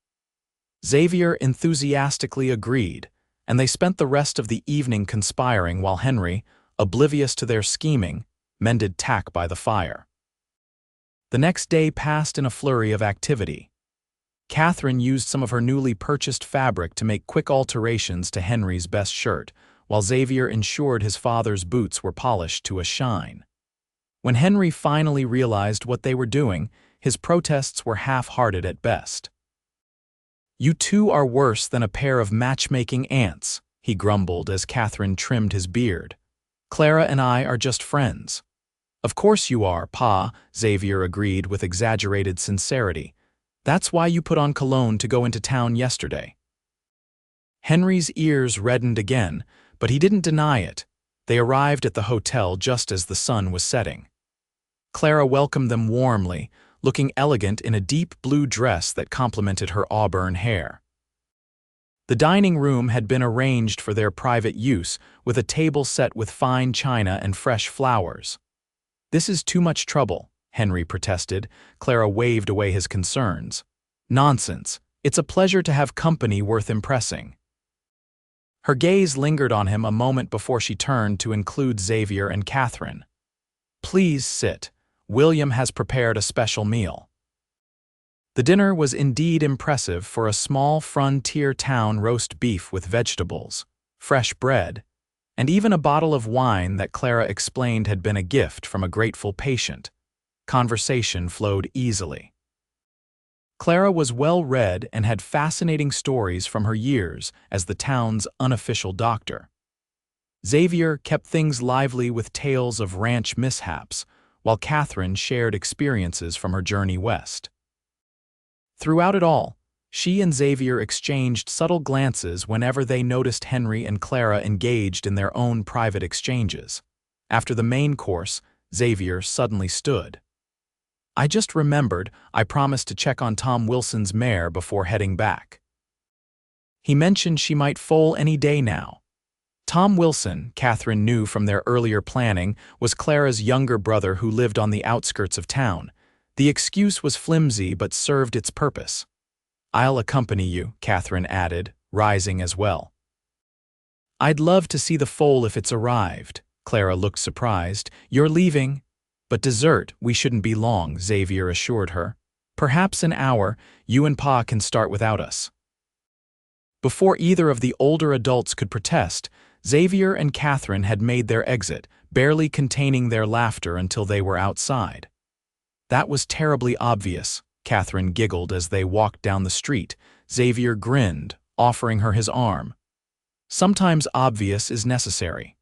Xavier enthusiastically agreed, and they spent the rest of the evening conspiring while Henry, oblivious to their scheming, mended tack by the fire. The next day passed in a flurry of activity. Katherine used some of her newly purchased fabric to make quick alterations to Henry's best shirt, while Xavier ensured his father's boots were polished to a shine. When Henry finally realized what they were doing, his protests were half-hearted at best. "You 2 are worse than a pair of matchmaking ants," he grumbled as Katherine trimmed his beard. "Clara and I are just friends." "Of course you are, Pa," Xavier agreed with exaggerated sincerity. "That's why you put on cologne to go into town yesterday." Henry's ears reddened again, but he didn't deny it. They arrived at the hotel just as the sun was setting. Clara welcomed them warmly, looking elegant in a deep blue dress that complemented her auburn hair. The dining room had been arranged for their private use, with a table set with fine china and fresh flowers. "This is too much trouble," Henry protested. Clara waved away his concerns. "Nonsense. It's a pleasure to have company worth impressing." Her gaze lingered on him a moment before she turned to include Xavier and Katherine. "Please sit. William has prepared a special meal." The dinner was indeed impressive for a small frontier town: roast beef with vegetables, fresh bread, and even a bottle of wine that Clara explained had been a gift from a grateful patient. Conversation flowed easily. Clara was well-read and had fascinating stories from her years as the town's unofficial doctor. Xavier kept things lively with tales of ranch mishaps, while Katherine shared experiences from her journey west. Throughout it all, she and Xavier exchanged subtle glances whenever they noticed Henry and Clara engaged in their own private exchanges. After the main course, Xavier suddenly stood. "I just remembered I promised to check on Tom Wilson's mare before heading back. He mentioned she might foal any day now." Tom Wilson, Katherine knew from their earlier planning, was Clara's younger brother who lived on the outskirts of town. The excuse was flimsy but served its purpose. "I'll accompany you," Katherine added, rising as well. "I'd love to see the foal if it's arrived." Clara looked surprised. "You're leaving?" "But dessert, we shouldn't be long," Xavier assured her. "Perhaps an hour. You and Pa can start without us." Before either of the older adults could protest, Xavier and Katherine had made their exit, barely containing their laughter until they were outside. "That was terribly obvious," Katherine giggled as they walked down the street. Xavier grinned, offering her his arm. "Sometimes obvious is necessary."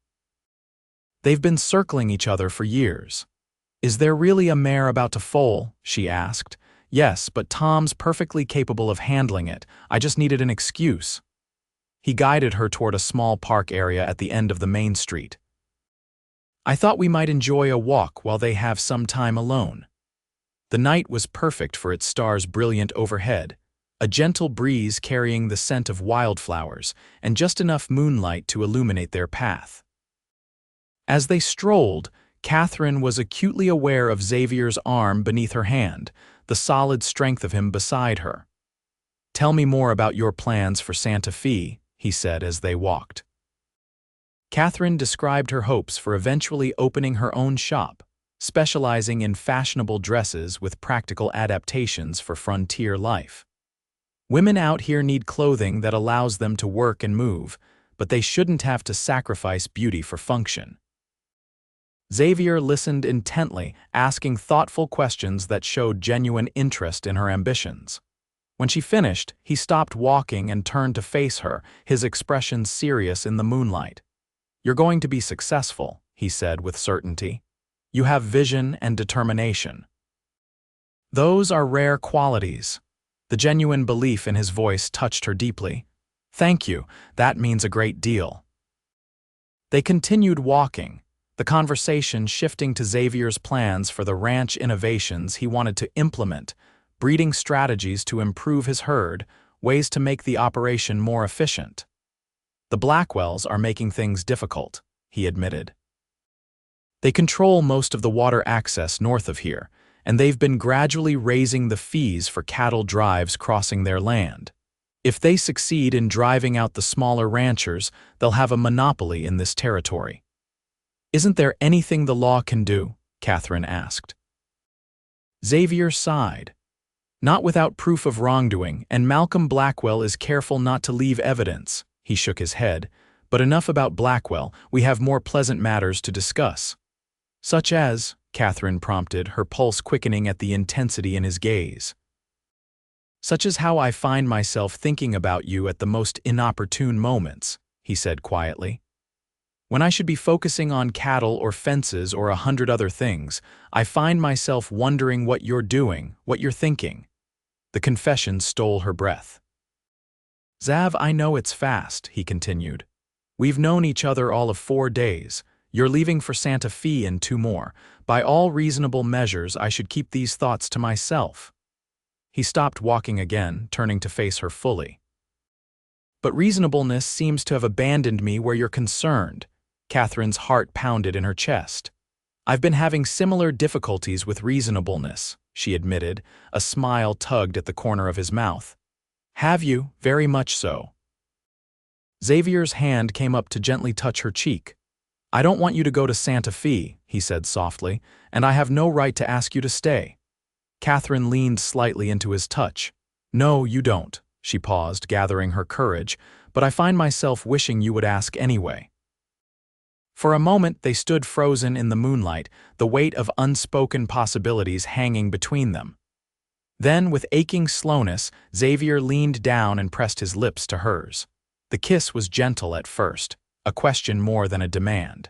They've been circling each other for years. "Is there really a mare about to foal?" she asked. "Yes, but Tom's perfectly capable of handling it. I just needed an excuse." He guided her toward a small park area at the end of the main street. "I thought we might enjoy a walk while they have some time alone." The night was perfect for its stars brilliant overhead, a gentle breeze carrying the scent of wildflowers, and just enough moonlight to illuminate their path. As they strolled, Katherine was acutely aware of Xavier's arm beneath her hand, the solid strength of him beside her. "Tell me more about your plans for Santa Fe," he said as they walked. Katherine described her hopes for eventually opening her own shop, specializing in fashionable dresses with practical adaptations for frontier life. "Women out here need clothing that allows them to work and move, but they shouldn't have to sacrifice beauty for function." Xavier listened intently, asking thoughtful questions that showed genuine interest in her ambitions. When she finished, he stopped walking and turned to face her, his expression serious in the moonlight. "You're going to be successful," he said with certainty. "You have vision and determination. Those are rare qualities." The genuine belief in his voice touched her deeply. "Thank you, that means a great deal." They continued walking, the conversation shifting to Xavier's plans for the ranch innovations he wanted to implement, breeding strategies to improve his herd, ways to make the operation more efficient. "The Blackwells are making things difficult," he admitted. "They control most of the water access north of here, and they've been gradually raising the fees for cattle drives crossing their land. If they succeed in driving out the smaller ranchers, they'll have a monopoly in this territory." "Isn't there anything the law can do?" Katherine asked. Xavier sighed. "Not without proof of wrongdoing, and Malcolm Blackwell is careful not to leave evidence." He shook his head. "But enough about Blackwell, we have more pleasant matters to discuss." "Such as?" Katherine prompted, her pulse quickening at the intensity in his gaze. "Such as how I find myself thinking about you at the most inopportune moments," he said quietly. "When I should be focusing on cattle or fences or 100 other things, I find myself wondering what you're doing, what you're thinking." The confession stole her breath. "Xav, I know it's fast," he continued. "We've known each other all of 4 days. You're leaving for Santa Fe in 2 more. By all reasonable measures, I should keep these thoughts to myself." He stopped walking again, turning to face her fully. "But reasonableness seems to have abandoned me where you're concerned." Katherine's heart pounded in her chest. "I've been having similar difficulties with reasonableness," she admitted, a smile tugged at the corner of his mouth. "Have you? Very much so." Xavier's hand came up to gently touch her cheek. "I don't want you to go to Santa Fe," he said softly, "and I have no right to ask you to stay." Katherine leaned slightly into his touch. "No, you don't." She paused, gathering her courage, "but I find myself wishing you would ask anyway." For a moment they stood frozen in the moonlight, the weight of unspoken possibilities hanging between them. Then, with aching slowness, Xavier leaned down and pressed his lips to hers. The kiss was gentle at first, a question more than a demand.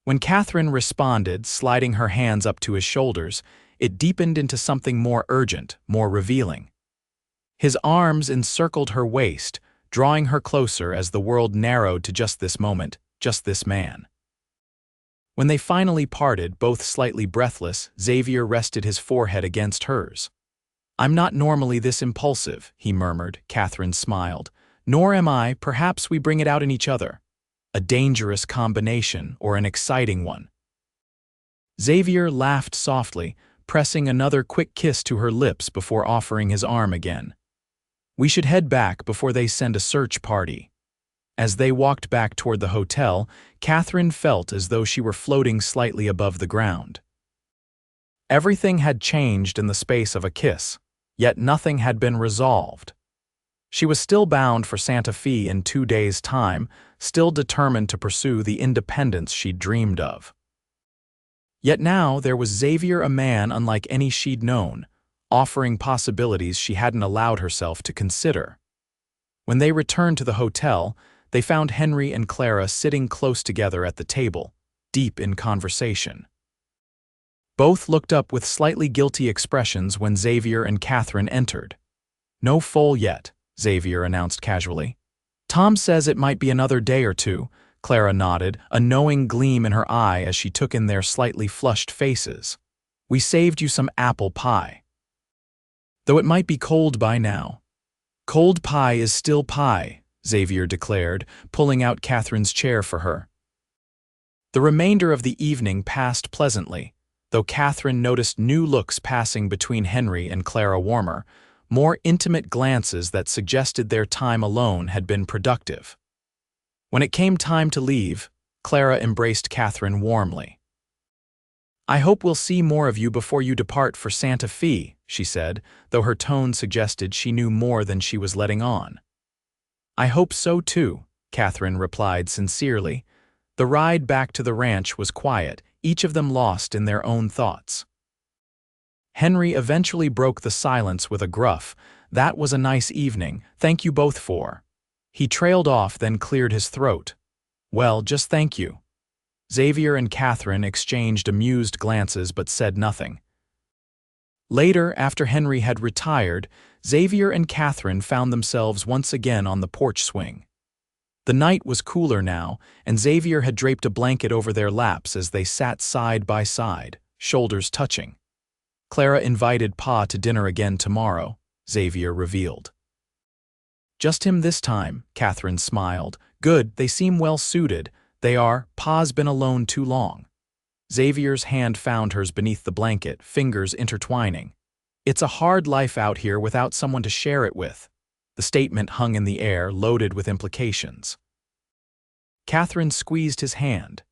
When Katherine responded, sliding her hands up to his shoulders, it deepened into something more urgent, more revealing. His arms encircled her waist, drawing her closer as the world narrowed to just this moment, just this man. When they finally parted, both slightly breathless, Xavier rested his forehead against hers. "I'm not normally this impulsive," he murmured. Katherine smiled. "Nor am I. Perhaps we bring it out in each other. A dangerous combination, or an exciting one." Xavier laughed softly, pressing another quick kiss to her lips before offering his arm again. "We should head back before they send a search party." As they walked back toward the hotel, Katherine felt as though she were floating slightly above the ground. Everything had changed in the space of a kiss, yet nothing had been resolved. She was still bound for Santa Fe in 2 days' time, still determined to pursue the independence she'd dreamed of. Yet now there was Xavier, a man unlike any she'd known, offering possibilities she hadn't allowed herself to consider. When they returned to the hotel, they found Henry and Clara sitting close together at the table, deep in conversation. Both looked up with slightly guilty expressions when Xavier and Katherine entered. "No foal yet," Xavier announced casually. "Tom says it might be another day or two," Clara nodded, a knowing gleam in her eye as she took in their slightly flushed faces. "We saved you some apple pie. Though it might be cold by now." "Cold pie is still pie," Xavier declared, pulling out Katherine's chair for her. The remainder of the evening passed pleasantly, though Katherine noticed new looks passing between Henry and Clara Warmer, more intimate glances that suggested their time alone had been productive. When it came time to leave, Clara embraced Katherine warmly. "I hope we'll see more of you before you depart for Santa Fe," she said, though her tone suggested she knew more than she was letting on. "I hope so too," Katherine replied sincerely. The ride back to the ranch was quiet, each of them lost in their own thoughts. Henry eventually broke the silence with a gruff, "That was a nice evening, thank you both for." He trailed off, then cleared his throat. "Well, just thank you." Xavier and Katherine exchanged amused glances but said nothing. Later, after Henry had retired, Xavier and Katherine found themselves once again on the porch swing. The night was cooler now, and Xavier had draped a blanket over their laps as they sat side by side, shoulders touching. "Clara invited Pa to dinner again tomorrow," Xavier revealed. "Just him this time," Katherine smiled. "Good, they seem well suited. They are. Pa's been alone too long." Xavier's hand found hers beneath the blanket, fingers intertwining. "It's a hard life out here without someone to share it with." The statement hung in the air, loaded with implications. Katherine squeezed his hand.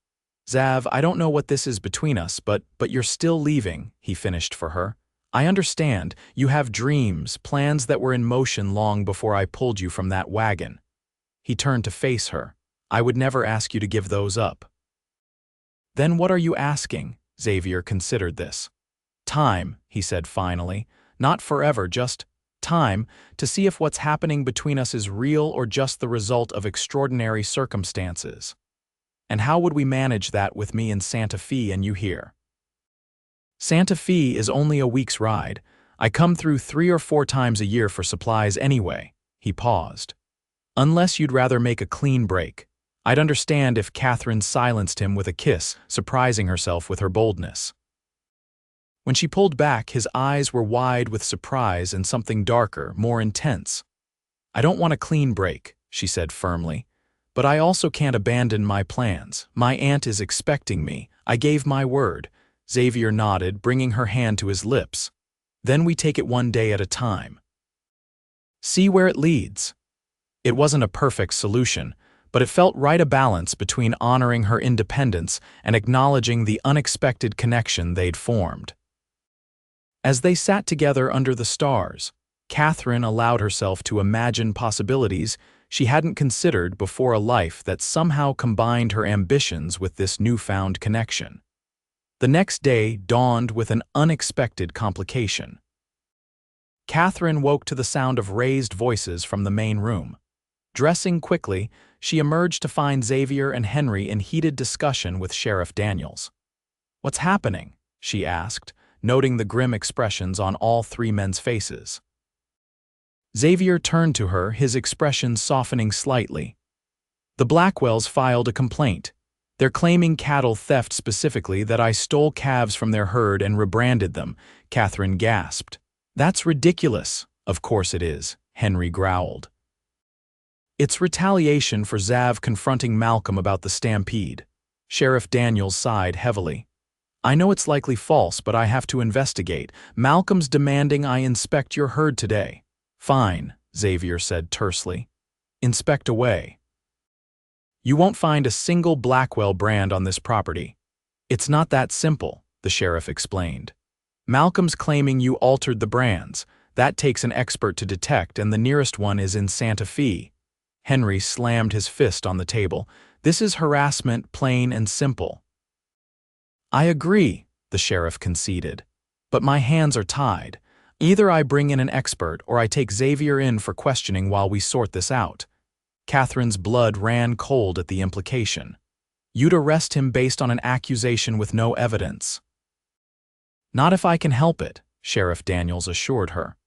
"Xav, I don't know what this is between us, but you're still leaving," he finished for her. "I understand. You have dreams, plans that were in motion long before I pulled you from that wagon." He turned to face her. "I would never ask you to give those up." "Then what are you asking?" Xavier considered this. "Time," he said finally. "Not forever, just time, to see if what's happening between us is real or just the result of extraordinary circumstances. And how would we manage that with me in Santa Fe and you here?" "Santa Fe is only a week's ride. I come through 3 or 4 times a year for supplies anyway." He paused. "Unless you'd rather make a clean break." I'd understand if Katherine silenced him with a kiss, surprising herself with her boldness. When she pulled back, his eyes were wide with surprise and something darker, more intense. "I don't want a clean break," she said firmly. "But I also can't abandon my plans. My aunt is expecting me. I gave my word." Xavier nodded, bringing her hand to his lips. "Then we take it one day at a time. See where it leads." It wasn't a perfect solution, but it felt right, a balance between honoring her independence and acknowledging the unexpected connection they'd formed. As they sat together under the stars, Katherine allowed herself to imagine possibilities she hadn't considered before, a life that somehow combined her ambitions with this newfound connection. The next day dawned with an unexpected complication. Katherine woke to the sound of raised voices from the main room. Dressing quickly, she emerged to find Xavier and Henry in heated discussion with Sheriff Daniels. "What's happening?" she asked, noting the grim expressions on all three men's faces. Xavier turned to her, his expression softening slightly. "The Blackwells filed a complaint. They're claiming cattle theft, specifically that I stole calves from their herd and rebranded them," Katherine gasped. "That's ridiculous." "Of course it is," Henry growled. "It's retaliation for Xav confronting Malcolm about the Stampede." Sheriff Daniels sighed heavily. "I know it's likely false, but I have to investigate. Malcolm's demanding I inspect your herd today." "Fine," Xavier said tersely. "Inspect away." "You won't find a single Blackwell brand on this property." "It's not that simple," the sheriff explained. "Malcolm's claiming you altered the brands. That takes an expert to detect, and the nearest one is in Santa Fe." Henry slammed his fist on the table. "This is harassment, plain and simple." "I agree," the sheriff conceded. "But my hands are tied. Either I bring in an expert or I take Xavier in for questioning while we sort this out." Katherine's blood ran cold at the implication. "You'd arrest him based on an accusation with no evidence." "Not if I can help it," Sheriff Daniels assured her.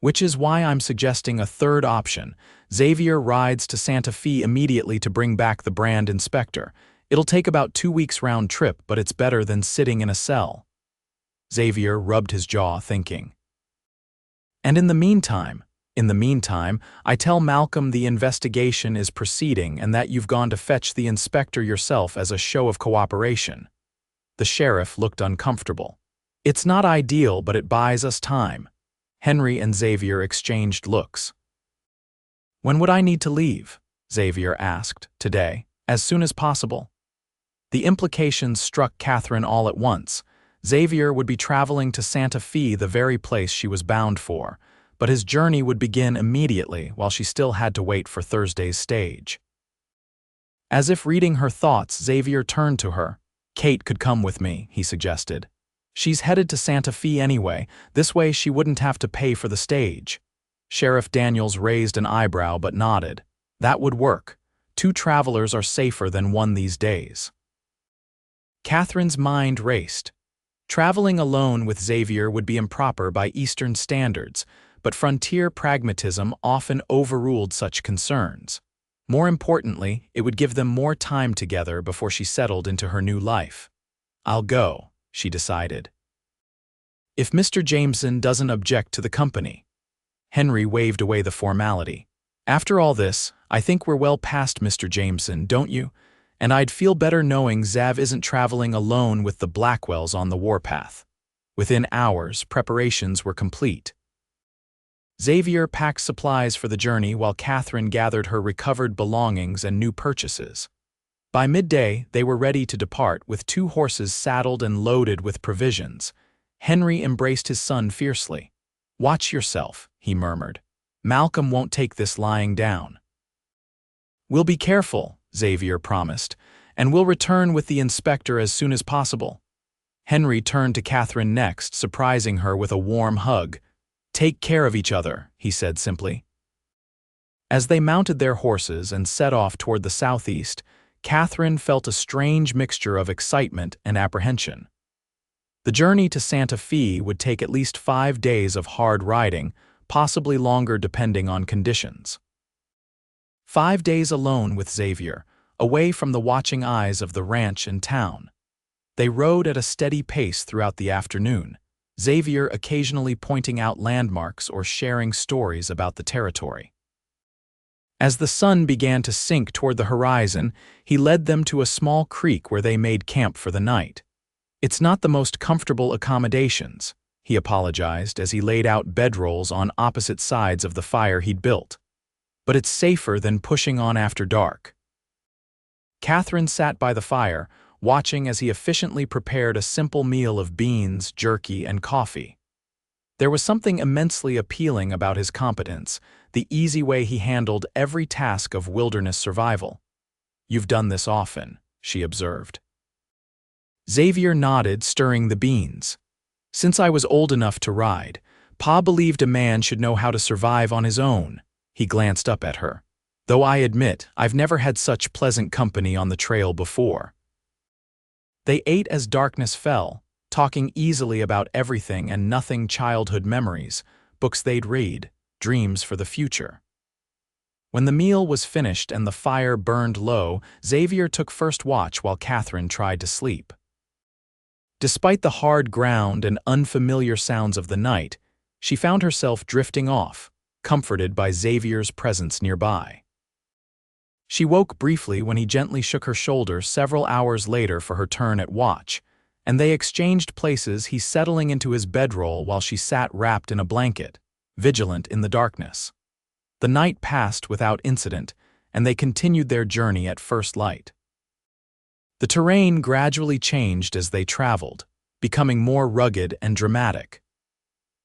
"Which is why I'm suggesting a third option. Xavier rides to Santa Fe immediately to bring back the brand inspector. It'll take about 2 weeks round trip, but it's better than sitting in a cell." Xavier rubbed his jaw, thinking. "And in the meantime, I tell Malcolm the investigation is proceeding and that you've gone to fetch the inspector yourself as a show of cooperation." The sheriff looked uncomfortable. "It's not ideal, but it buys us time." Henry and Xavier exchanged looks. "When would I need to leave?" Xavier asked. "Today, as soon as possible." The implications struck Katherine all at once. Xavier would be traveling to Santa Fe, the very place she was bound for, but his journey would begin immediately while she still had to wait for Thursday's stage. As if reading her thoughts, Xavier turned to her. "Kate could come with me," he suggested. "She's headed to Santa Fe anyway. This way she wouldn't have to pay for the stage." Sheriff Daniels raised an eyebrow but nodded. "That would work. 2 travelers are safer than 1 these days." Katherine's mind raced. Traveling alone with Xavier would be improper by Eastern standards, but frontier pragmatism often overruled such concerns. More importantly, it would give them more time together before she settled into her new life. "I'll go," she decided. "If Mr. Jameson doesn't object to the company." Henry waved away the formality. "After all this, I think we're well past Mr. Jameson, don't you? And I'd feel better knowing Xav isn't traveling alone with the Blackwells on the warpath." Within hours, preparations were complete. Xavier packed supplies for the journey while Katherine gathered her recovered belongings and new purchases. By midday, they were ready to depart, with 2 horses saddled and loaded with provisions. Henry embraced his son fiercely. "Watch yourself," he murmured. "Malcolm won't take this lying down." "We'll be careful," Xavier promised, "and we'll return with the inspector as soon as possible." Henry turned to Katherine next, surprising her with a warm hug. "Take care of each other," he said simply. As they mounted their horses and set off toward the southeast, Katherine felt a strange mixture of excitement and apprehension. The journey to Santa Fe would take at least 5 days of hard riding, possibly longer depending on conditions. 5 days alone with Xavier, away from the watching eyes of the ranch and town. They rode at a steady pace throughout the afternoon, Xavier occasionally pointing out landmarks or sharing stories about the territory. As the sun began to sink toward the horizon, he led them to a small creek where they made camp for the night. "It's not the most comfortable accommodations," he apologized as he laid out bedrolls on opposite sides of the fire he'd built. "But it's safer than pushing on after dark." Katherine sat by the fire, watching as he efficiently prepared a simple meal of beans, jerky, and coffee. There was something immensely appealing about his competence, the easy way he handled every task of wilderness survival. "You've done this often," she observed. Xavier nodded, stirring the beans. "Since I was old enough to ride, Pa believed a man should know how to survive on his own. He glanced up at her. Though I admit, I've never had such pleasant company on the trail before. They ate as darkness fell, talking easily about everything and nothing, childhood memories, books they'd read, dreams for the future. When the meal was finished and the fire burned low, Xavier took first watch while Katherine tried to sleep. Despite the hard ground and unfamiliar sounds of the night, she found herself drifting off, comforted by Xavier's presence nearby. She woke briefly when he gently shook her shoulder several hours later for her turn at watch, and they exchanged places, he settling into his bedroll while she sat wrapped in a blanket, vigilant in the darkness. The night passed without incident, and they continued their journey at first light. The terrain gradually changed as they traveled, becoming more rugged and dramatic.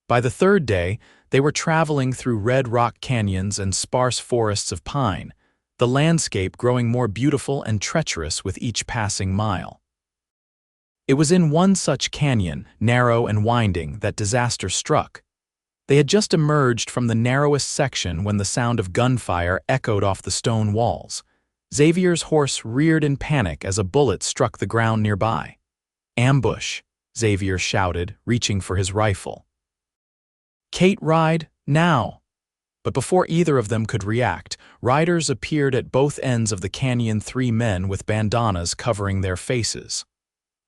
By the third day, they were traveling through red rock canyons and sparse forests of pine, the landscape growing more beautiful and treacherous with each passing mile. It was in one such canyon, narrow and winding, that disaster struck. They had just emerged from the narrowest section when the sound of gunfire echoed off the stone walls. Xavier's horse reared in panic as a bullet struck the ground nearby. "Ambush," Xavier shouted, reaching for his rifle. "Kate, ride, now!" But before either of them could react, riders appeared at both ends of the canyon, 3 men with bandanas covering their faces.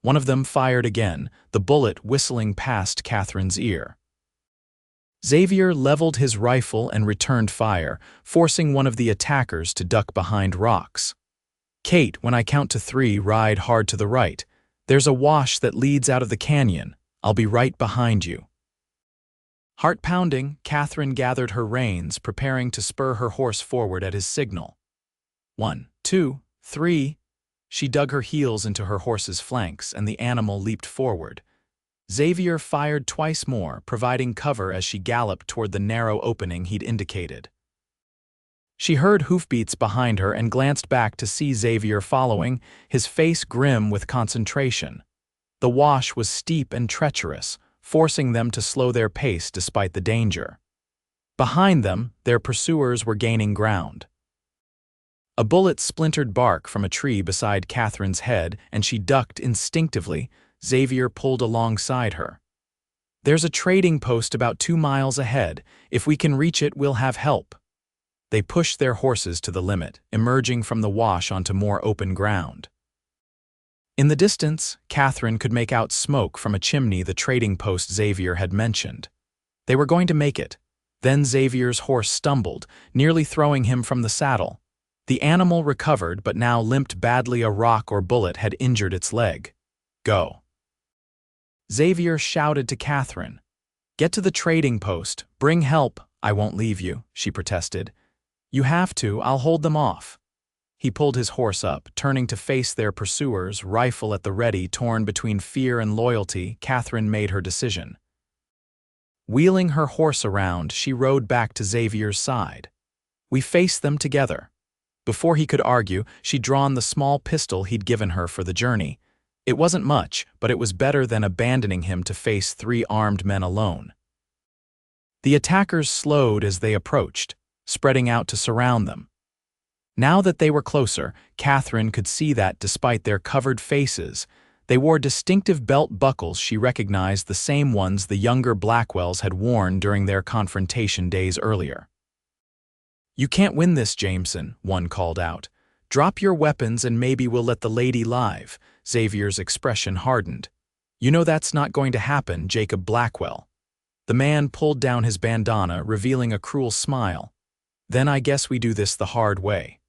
One of them fired again, the bullet whistling past Katherine's ear. Xavier leveled his rifle and returned fire, forcing one of the attackers to duck behind rocks. "Kate, when I count to 3, ride hard to the right. There's a wash that leads out of the canyon. I'll be right behind you." Heart-pounding, Katherine gathered her reins, preparing to spur her horse forward at his signal. 1, 2, 3. She dug her heels into her horse's flanks, and the animal leaped forward. Xavier fired twice more, providing cover as she galloped toward the narrow opening he'd indicated. She heard hoofbeats behind her and glanced back to see Xavier following, his face grim with concentration. The wash was steep and treacherous, forcing them to slow their pace despite the danger. Behind them, their pursuers were gaining ground. A bullet splintered bark from a tree beside Katherine's head, and she ducked instinctively. Xavier pulled alongside her. "There's a trading post about 2 miles ahead. If we can reach it, we'll have help." They pushed their horses to the limit, emerging from the wash onto more open ground. In the distance, Katherine could make out smoke from a chimney the trading post Xavier had mentioned. They were going to make it. Then Xavier's horse stumbled, nearly throwing him from the saddle. The animal recovered but now limped badly. A rock or bullet had injured its leg. "Go." Xavier shouted to Katherine. "Get to the trading post. Bring help." "I won't leave you," she protested. "You have to. I'll hold them off." He pulled his horse up, turning to face their pursuers, rifle at the ready. Torn between fear and loyalty, Katherine made her decision. Wheeling her horse around, she rode back to Xavier's side. "We faced them together." Before he could argue, she'd drawn the small pistol he'd given her for the journey. It wasn't much, but it was better than abandoning him to face 3 armed men alone. The attackers slowed as they approached, spreading out to surround them. Now that they were closer, Katherine could see that despite their covered faces, they wore distinctive belt buckles. She recognized the same ones the younger Blackwells had worn during their confrontation days earlier. "You can't win this, Jameson," one called out. "Drop your weapons and maybe we'll let the lady live." Xavier's expression hardened. "You know that's not going to happen, Jacob Blackwell." The man pulled down his bandana, revealing a cruel smile. "Then I guess we do this the hard way."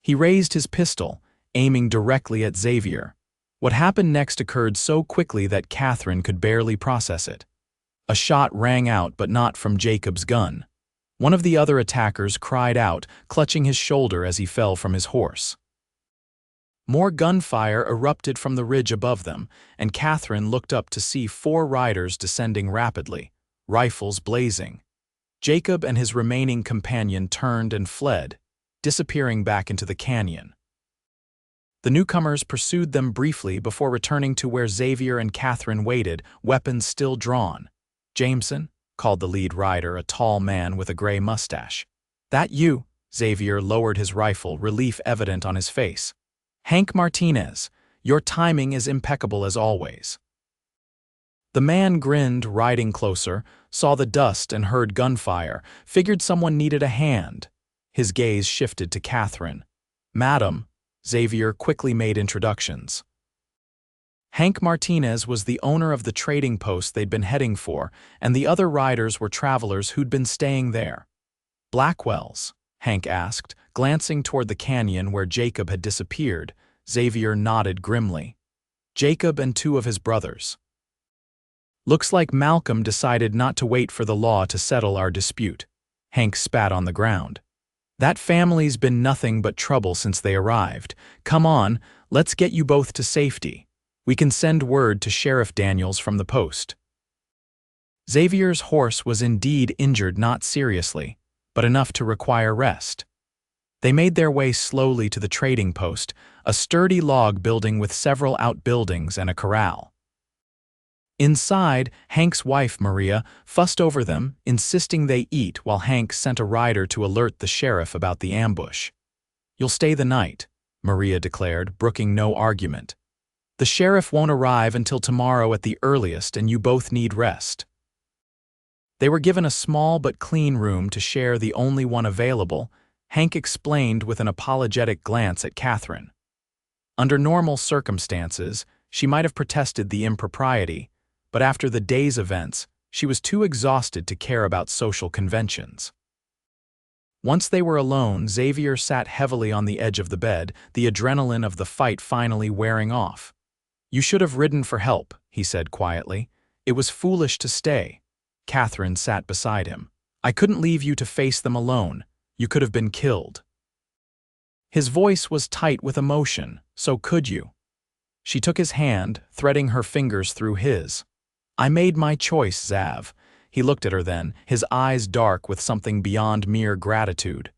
He raised his pistol, aiming directly at Xavier. What happened next occurred so quickly that Katherine could barely process it. A shot rang out, but not from Jacob's gun. One of the other attackers cried out, clutching his shoulder as he fell from his horse. More gunfire erupted from the ridge above them, and Katherine looked up to see 4 riders descending rapidly, rifles blazing. Jacob and his remaining companion turned and fled, disappearing back into the canyon. The newcomers pursued them briefly before returning to where Xavier and Katherine waited, weapons still drawn. Jameson," called the lead rider, a tall man with a gray mustache. "That you?" Xavier lowered his rifle, relief evident on his face. "Hank Martinez, your timing is impeccable as always." The man grinned, riding closer, saw the dust and heard gunfire, figured someone needed a hand. His gaze shifted to Katherine. "Madam," Xavier quickly made introductions. Hank Martinez was the owner of the trading post they'd been heading for, and the other riders were travelers who'd been staying there. "Blackwells?" Hank asked, glancing toward the canyon where Jacob had disappeared. Xavier nodded grimly. "Jacob and two of his brothers. Looks like Malcolm decided not to wait for the law to settle our dispute." Hank spat on the ground. "That family's been nothing but trouble since they arrived. Come on, let's get you both to safety. We can send word to Sheriff Daniels from the post." Xavier's horse was indeed injured, not seriously, but enough to require rest. They made their way slowly to the trading post, a sturdy log building with several outbuildings and a corral. Inside, Hank's wife, Maria, fussed over them, insisting they eat while Hank sent a rider to alert the sheriff about the ambush. "You'll stay the night," Maria declared, brooking no argument. "The sheriff won't arrive until tomorrow at the earliest, and you both need rest." They were given a small but clean room to share, the only one available, Hank explained with an apologetic glance at Katherine. Under normal circumstances, she might have protested the impropriety, but after the day's events, she was too exhausted to care about social conventions. Once they were alone, Xavier sat heavily on the edge of the bed, the adrenaline of the fight finally wearing off. "You should have ridden for help," he said quietly. "It was foolish to stay." Katherine sat beside him. "I couldn't leave you to face them alone. You could have been killed." His voice was tight with emotion. "So could you?" She took his hand, threading her fingers through his. "I made my choice, Xav." He looked at her then, his eyes dark with something beyond mere gratitude.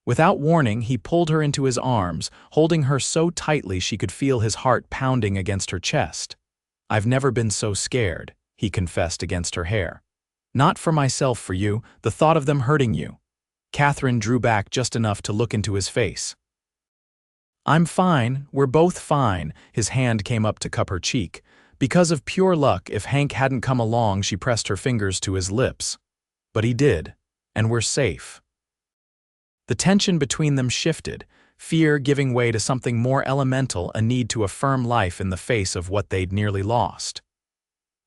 Without warning, he pulled her into his arms, holding her so tightly she could feel his heart pounding against her chest. "I've never been so scared," he confessed against her hair. "Not for myself, for you, the thought of them hurting you." Katherine drew back just enough to look into his face. "I'm fine, we're both fine." His hand came up to cup her cheek. Because of pure luck, if Hank hadn't come along, she pressed her fingers to his lips. But he did, and we're safe. The tension between them shifted, fear giving way to something more elemental, a need to affirm life in the face of what they'd nearly lost.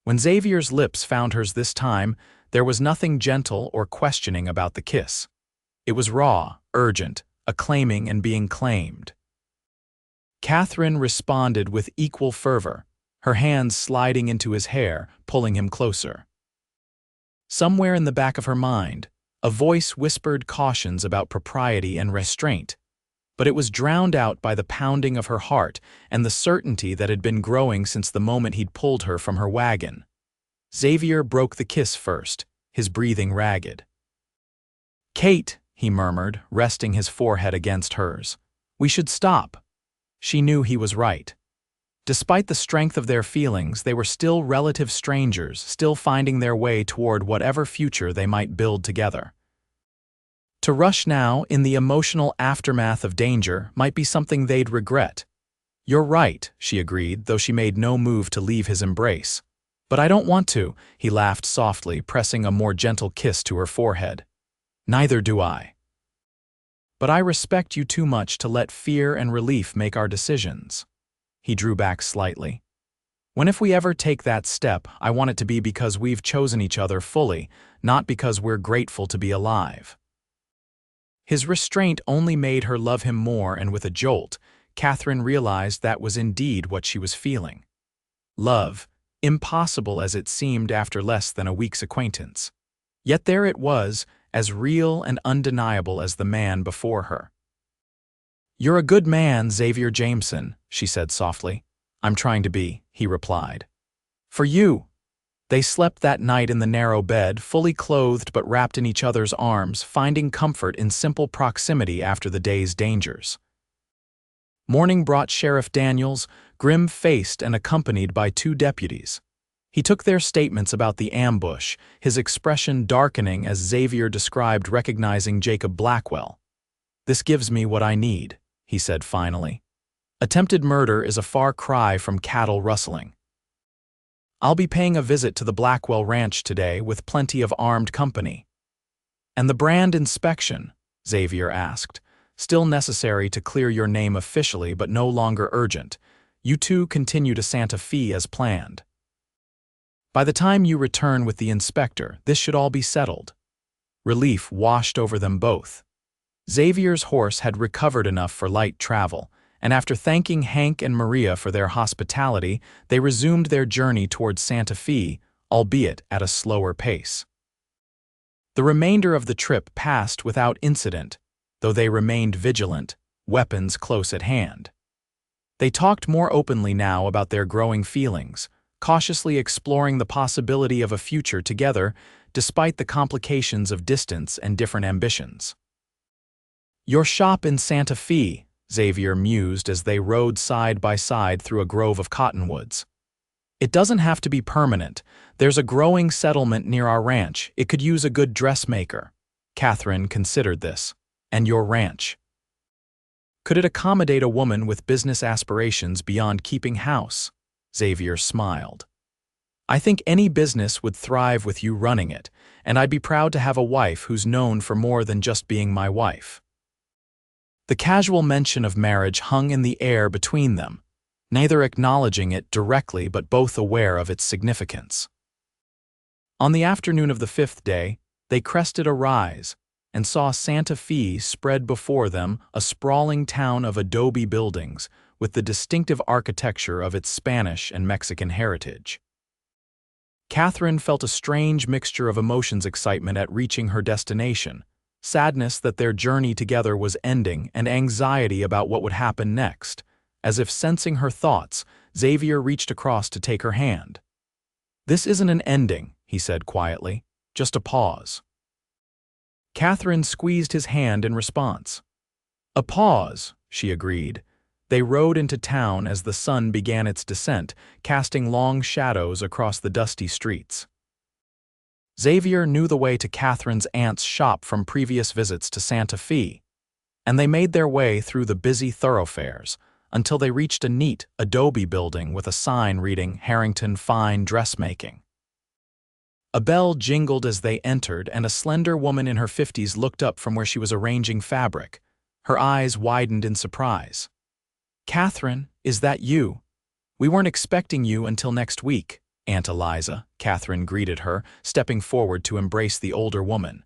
When Xavier's lips found hers this time, there was nothing gentle or questioning about the kiss. It was raw, urgent, a claiming and being claimed. Katherine responded with equal fervor, her hands sliding into his hair, pulling him closer. Somewhere in the back of her mind, a voice whispered cautions about propriety and restraint, but it was drowned out by the pounding of her heart and the certainty that had been growing since the moment he'd pulled her from her wagon. Xavier broke the kiss first, his breathing ragged. "Kate," he murmured, resting his forehead against hers, "we should stop." She knew he was right. Despite the strength of their feelings, they were still relative strangers, still finding their way toward whatever future they might build together. To rush now, in the emotional aftermath of danger, might be something they'd regret. "You're right," she agreed, though she made no move to leave his embrace. "But I don't want to," he laughed softly, pressing a more gentle kiss to her forehead. "Neither do I. But I respect you too much to let fear and relief make our decisions." He drew back slightly. "When if we ever take that step, I want it to be because we've chosen each other fully, not because we're grateful to be alive." His restraint only made her love him more, and with a jolt, Katherine realized that was indeed what she was feeling. Love, impossible as it seemed after less than a week's acquaintance. Yet there it was, as real and undeniable as the man before her. "You're a good man, Xavier Jameson," she said softly. "I'm trying to be," he replied. "For you." They slept that night in the narrow bed, fully clothed but wrapped in each other's arms, finding comfort in simple proximity after the day's dangers. Morning brought Sheriff Daniels, grim-faced and accompanied by 2 deputies. He took their statements about the ambush, his expression darkening as Xavier described recognizing Jacob Blackwell. "This gives me what I need," he said finally. "Attempted murder is a far cry from cattle rustling. I'll be paying a visit to the Blackwell Ranch today with plenty of armed company." "And the brand inspection?" Xavier asked. "Still necessary to clear your name officially, but no longer urgent. You two continue to Santa Fe as planned. By the time you return with the inspector, this should all be settled." Relief washed over them both. Xavier's horse had recovered enough for light travel, and after thanking Hank and Maria for their hospitality, they resumed their journey towards Santa Fe, albeit at a slower pace. The remainder of the trip passed without incident, though they remained vigilant, weapons close at hand. They talked more openly now about their growing feelings, cautiously exploring the possibility of a future together despite the complications of distance and different ambitions. "Your shop in Santa Fe," Xavier mused as they rode side by side through a grove of cottonwoods. "It doesn't have to be permanent. There's a growing settlement near our ranch. It could use a good dressmaker." Katherine considered this. "And your ranch? Could it accommodate a woman with business aspirations beyond keeping house?" Xavier smiled. "I think any business would thrive with you running it, and I'd be proud to have a wife who's known for more than just being my wife." The casual mention of marriage hung in the air between them, neither acknowledging it directly but both aware of its significance. On the afternoon of the 5th day, they crested a rise and saw Santa Fe spread before them, a sprawling town of adobe buildings with the distinctive architecture of its Spanish and Mexican heritage. Katherine felt a strange mixture of emotions: excitement at reaching her destination, sadness that their journey together was ending, and anxiety about what would happen next. As if sensing her thoughts, Xavier reached across to take her hand. "This isn't an ending," he said quietly, "just a pause." Katherine squeezed his hand in response. "A pause," she agreed. They rode into town as the sun began its descent, casting long shadows across the dusty streets. Xavier knew the way to Katherine's aunt's shop from previous visits to Santa Fe, and they made their way through the busy thoroughfares until they reached a neat adobe building with a sign reading "Harrington Fine Dressmaking." A bell jingled as they entered, and a slender woman in her 50s looked up from where she was arranging fabric. Her eyes widened in surprise. "Katherine, is that you? We weren't expecting you until next week, Aunt Eliza," Katherine greeted her, stepping forward to embrace the older woman.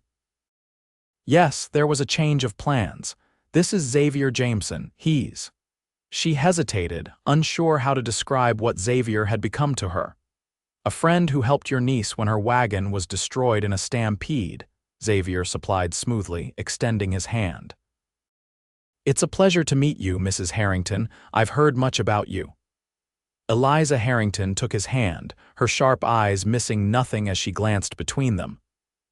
"Yes, there was a change of plans. This is Xavier Jameson, he's..." She hesitated, unsure how to describe what Xavier had become to her. "A friend who helped your niece when her wagon was destroyed in a stampede," Xavier supplied smoothly, extending his hand. "It's a pleasure to meet you, Mrs. Harrington. I've heard much about you." Eliza Harrington took his hand, her sharp eyes missing nothing as she glanced between them.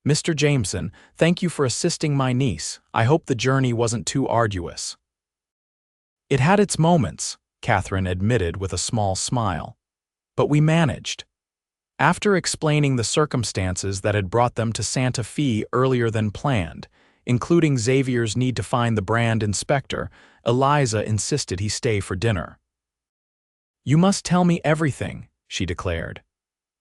"Mr. Jameson, thank you for assisting my niece. I hope the journey wasn't too arduous." "It had its moments," Katherine admitted with a small smile. "But we managed." After explaining the circumstances that had brought them to Santa Fe earlier than planned, including Xavier's need to find the brand inspector, Eliza insisted he stay for dinner. "You must tell me everything," she declared.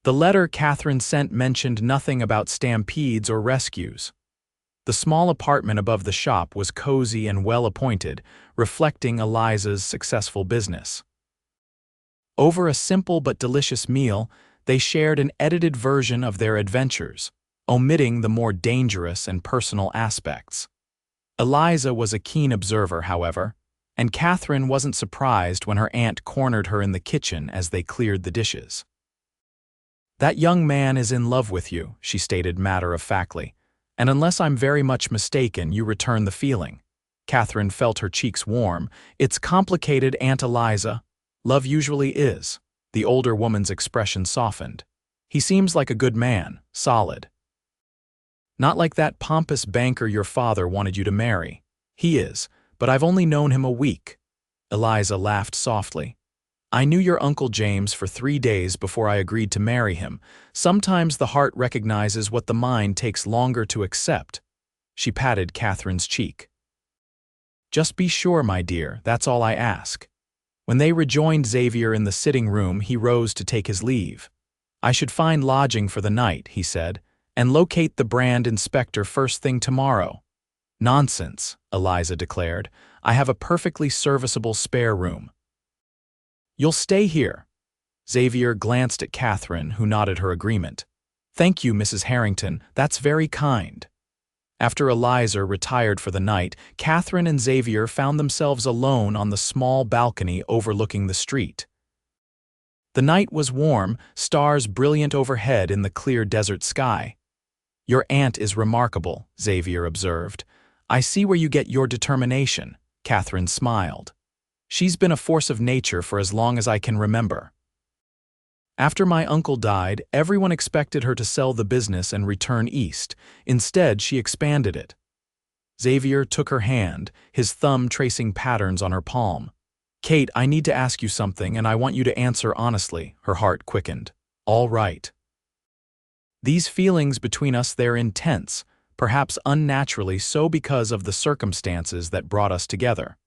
The letter Katherine sent mentioned nothing about stampedes or rescues. The small apartment above the shop was cozy and well-appointed, reflecting Eliza's successful business. Over a simple but delicious meal, they shared an edited version of their adventures, omitting the more dangerous and personal aspects. Eliza was a keen observer, however, and Katherine wasn't surprised when her aunt cornered her in the kitchen as they cleared the dishes. "That young man is in love with you," she stated matter-of-factly, "and unless I'm very much mistaken, you return the feeling." Katherine felt her cheeks warm. "It's complicated, Aunt Eliza. Love usually is." The older woman's expression softened. "He seems like a good man, solid. Not like that pompous banker your father wanted you to marry. He is, but I've only known him a week." Eliza laughed softly. I knew your Uncle James for 3 days before I agreed to marry him. Sometimes the heart recognizes what the mind takes longer to accept. She patted Catherine's cheek. Just be sure, my dear, that's all I ask. When they rejoined Xavier in the sitting room, he rose to take his leave. I should find lodging for the night, he said, and locate the brand inspector first thing tomorrow. Nonsense, Eliza declared. I have a perfectly serviceable spare room. You'll stay here. Xavier glanced at Katherine, who nodded her agreement. Thank you, Mrs. Harrington, that's very kind. After Eliza retired for the night, Katherine and Xavier found themselves alone on the small balcony overlooking the street. The night was warm, stars brilliant overhead in the clear desert sky. Your aunt is remarkable, Xavier observed. I see where you get your determination, Katherine smiled. She's been a force of nature for as long as I can remember. After my uncle died, everyone expected her to sell the business and return east. Instead, she expanded it. Xavier took her hand, his thumb tracing patterns on her palm. Kate, I need to ask you something, and I want you to answer honestly. Her heart quickened. All right. These feelings between us, they're intense, perhaps unnaturally so because of the circumstances that brought us together.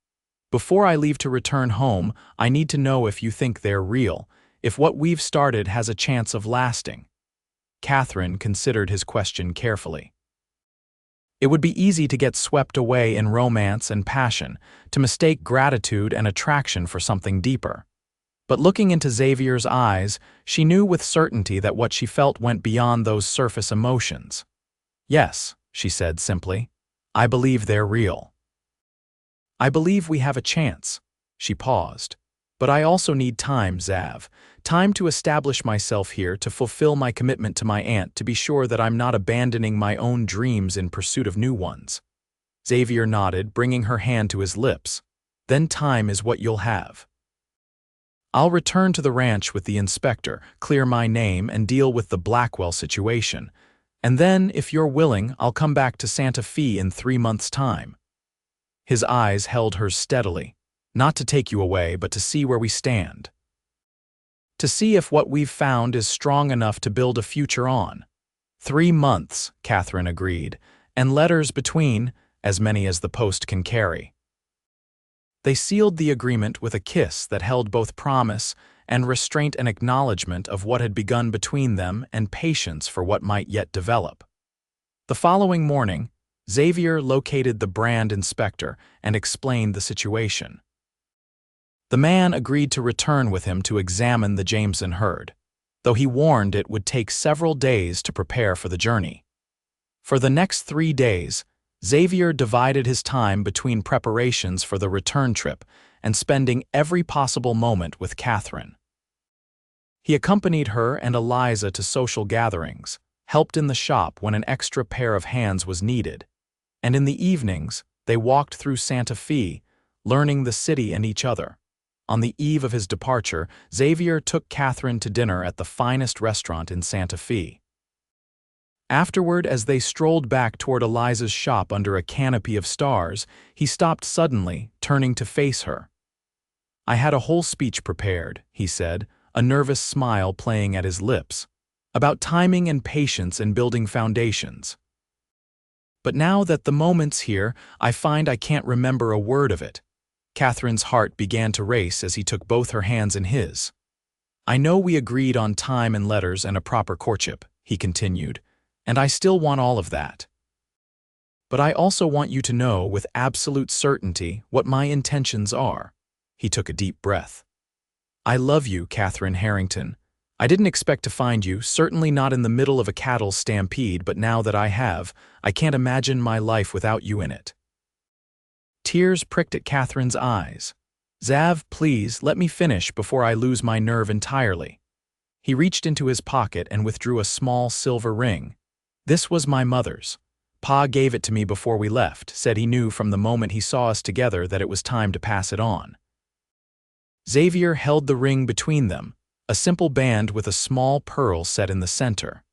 Before I leave to return home, I need to know if you think they're real, if what we've started has a chance of lasting. Katherine considered his question carefully. It would be easy to get swept away in romance and passion, to mistake gratitude and attraction for something deeper. But looking into Xavier's eyes, she knew with certainty that what she felt went beyond those surface emotions. Yes, she said simply, I believe they're real. I believe we have a chance. She paused. But I also need time, Xav. Time to establish myself here, to fulfill my commitment to my aunt, to be sure that I'm not abandoning my own dreams in pursuit of new ones. Xavier nodded, bringing her hand to his lips. Then time is what you'll have. I'll return to the ranch with the inspector, clear my name, and deal with the Blackwell situation. And then, if you're willing, I'll come back to Santa Fe in 3 months' time. His eyes held hers steadily. Not to take you away, but to see where we stand. To see if what we've found is strong enough to build a future on. 3 months, Katherine agreed, and letters between, as many as the post can carry. They sealed the agreement with a kiss that held both promise and restraint, and acknowledgement of what had begun between them and patience for what might yet develop. The following morning, Xavier located the brand inspector and explained the situation. The man agreed to return with him to examine the Jameson herd, though he warned it would take several days to prepare for the journey. For the next 3 days, Xavier divided his time between preparations for the return trip and spending every possible moment with Katherine. He accompanied her and Eliza to social gatherings, helped in the shop when an extra pair of hands was needed, and in the evenings, they walked through Santa Fe, learning the city and each other. On the eve of his departure, Xavier took Katherine to dinner at the finest restaurant in Santa Fe. Afterward, as they strolled back toward Eliza's shop under a canopy of stars, he stopped suddenly, turning to face her. I had a whole speech prepared, he said, a nervous smile playing at his lips, about timing and patience in building foundations. But now that the moment's here, I find I can't remember a word of it. Katherine's heart began to race as he took both her hands in his. I know we agreed on time and letters and a proper courtship, he continued, and I still want all of that. But I also want you to know with absolute certainty what my intentions are. He took a deep breath. I love you, Katherine Harrington. I didn't expect to find you, certainly not in the middle of a cattle stampede, but now that I have, I can't imagine my life without you in it. Tears pricked at Katherine's eyes. Xav, please, let me finish before I lose my nerve entirely. He reached into his pocket and withdrew a small silver ring. This was my mother's. Pa gave it to me before we left, said he knew from the moment he saw us together that it was time to pass it on. Xavier held the ring between them, a simple band with a small pearl set in the center.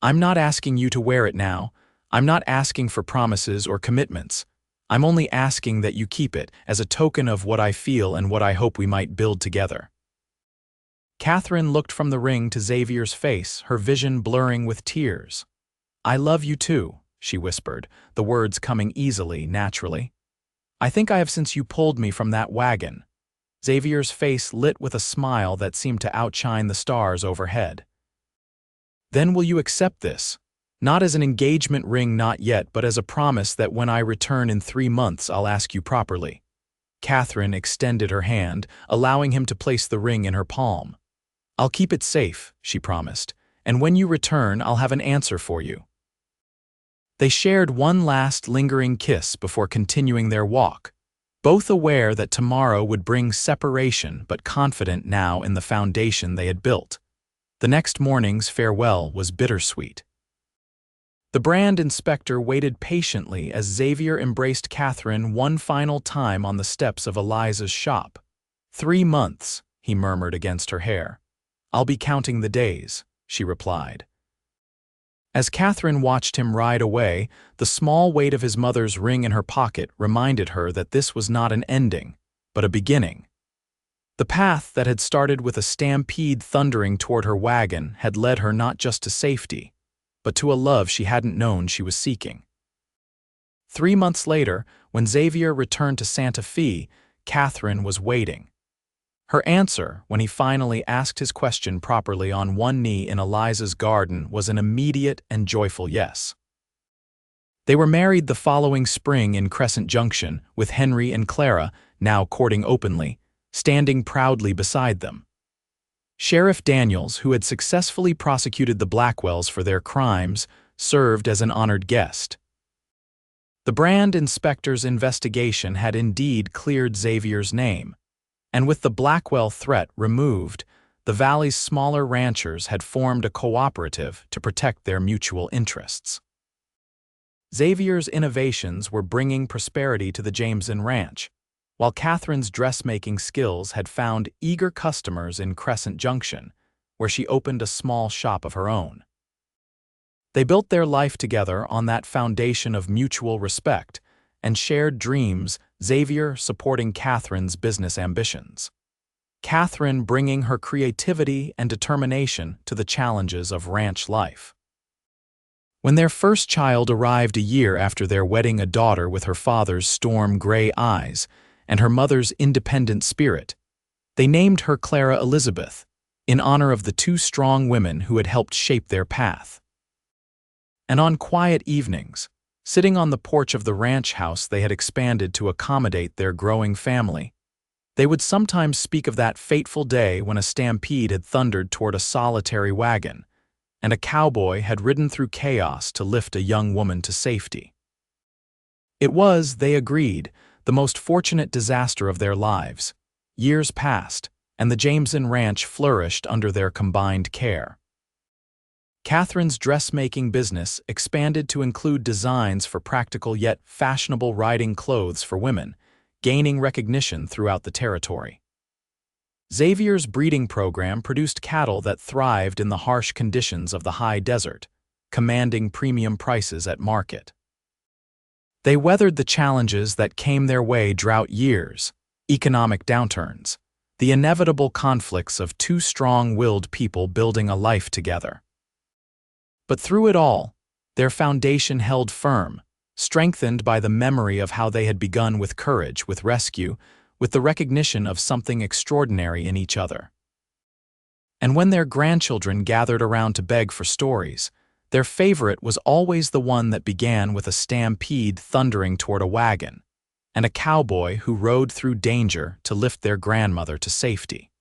I'm not asking you to wear it now. I'm not asking for promises or commitments. I'm only asking that you keep it as a token of what I feel and what I hope we might build together. Katherine looked from the ring to Xavier's face, her vision blurring with tears. "I love you too," she whispered, the words coming easily, naturally. "I think I have since you pulled me from that wagon." Xavier's face lit with a smile that seemed to outshine the stars overhead. "Then will you accept this? Not as an engagement ring, not yet, but as a promise that when I return in 3 months I'll ask you properly." Katherine extended her hand, allowing him to place the ring in her palm. "I'll keep it safe," she promised, "and when you return I'll have an answer for you." They shared one last lingering kiss before continuing their walk, both aware that tomorrow would bring separation but confident now in the foundation they had built. The next morning's farewell was bittersweet. The brand inspector waited patiently as Xavier embraced Katherine one final time on the steps of Eliza's shop. 3 months, he murmured against her hair. "I'll be counting the days," she replied. As Katherine watched him ride away, the small weight of his mother's ring in her pocket reminded her that this was not an ending, but a beginning. The path that had started with a stampede thundering toward her wagon had led her not just to safety, but to a love she hadn't known she was seeking. 3 months later, when Xavier returned to Santa Fe, Katherine was waiting. Her answer, when he finally asked his question properly on one knee in Eliza's garden, was an immediate and joyful yes. They were married the following spring in Crescent Junction, with Henry and Clara, now courting openly, standing proudly beside them. Sheriff Daniels, who had successfully prosecuted the Blackwells for their crimes, served as an honored guest. The brand inspector's investigation had indeed cleared Xavier's name, and with the Blackwell threat removed, the valley's smaller ranchers had formed a cooperative to protect their mutual interests. Xavier's innovations were bringing prosperity to the Jameson ranch, while Katherine's dressmaking skills had found eager customers in Crescent Junction, where she opened a small shop of her own. They built their life together on that foundation of mutual respect and shared dreams, Xavier supporting Katherine's business ambitions. Katherine bringing her creativity and determination to the challenges of ranch life. When their first child arrived a year after their wedding, a daughter with her father's storm-gray eyes and her mother's independent spirit, they named her Clara Elizabeth, in honor of the 2 strong women who had helped shape their path. And on quiet evenings, sitting on the porch of the ranch house they had expanded to accommodate their growing family, they would sometimes speak of that fateful day when a stampede had thundered toward a solitary wagon, and a cowboy had ridden through chaos to lift a young woman to safety. It was, they agreed, the most fortunate disaster of their lives. Years passed, and the Jameson ranch flourished under their combined care. Katherine's dressmaking business expanded to include designs for practical yet fashionable riding clothes for women, gaining recognition throughout the territory. Xavier's breeding program produced cattle that thrived in the harsh conditions of the high desert, commanding premium prices at market. They weathered the challenges that came their way: drought years, economic downturns, the inevitable conflicts of 2 strong-willed people building a life together. But through it all, their foundation held firm, strengthened by the memory of how they had begun, with courage, with rescue, with the recognition of something extraordinary in each other. And when their grandchildren gathered around to beg for stories, their favorite was always the one that began with a stampede thundering toward a wagon, and a cowboy who rode through danger to lift their grandmother to safety.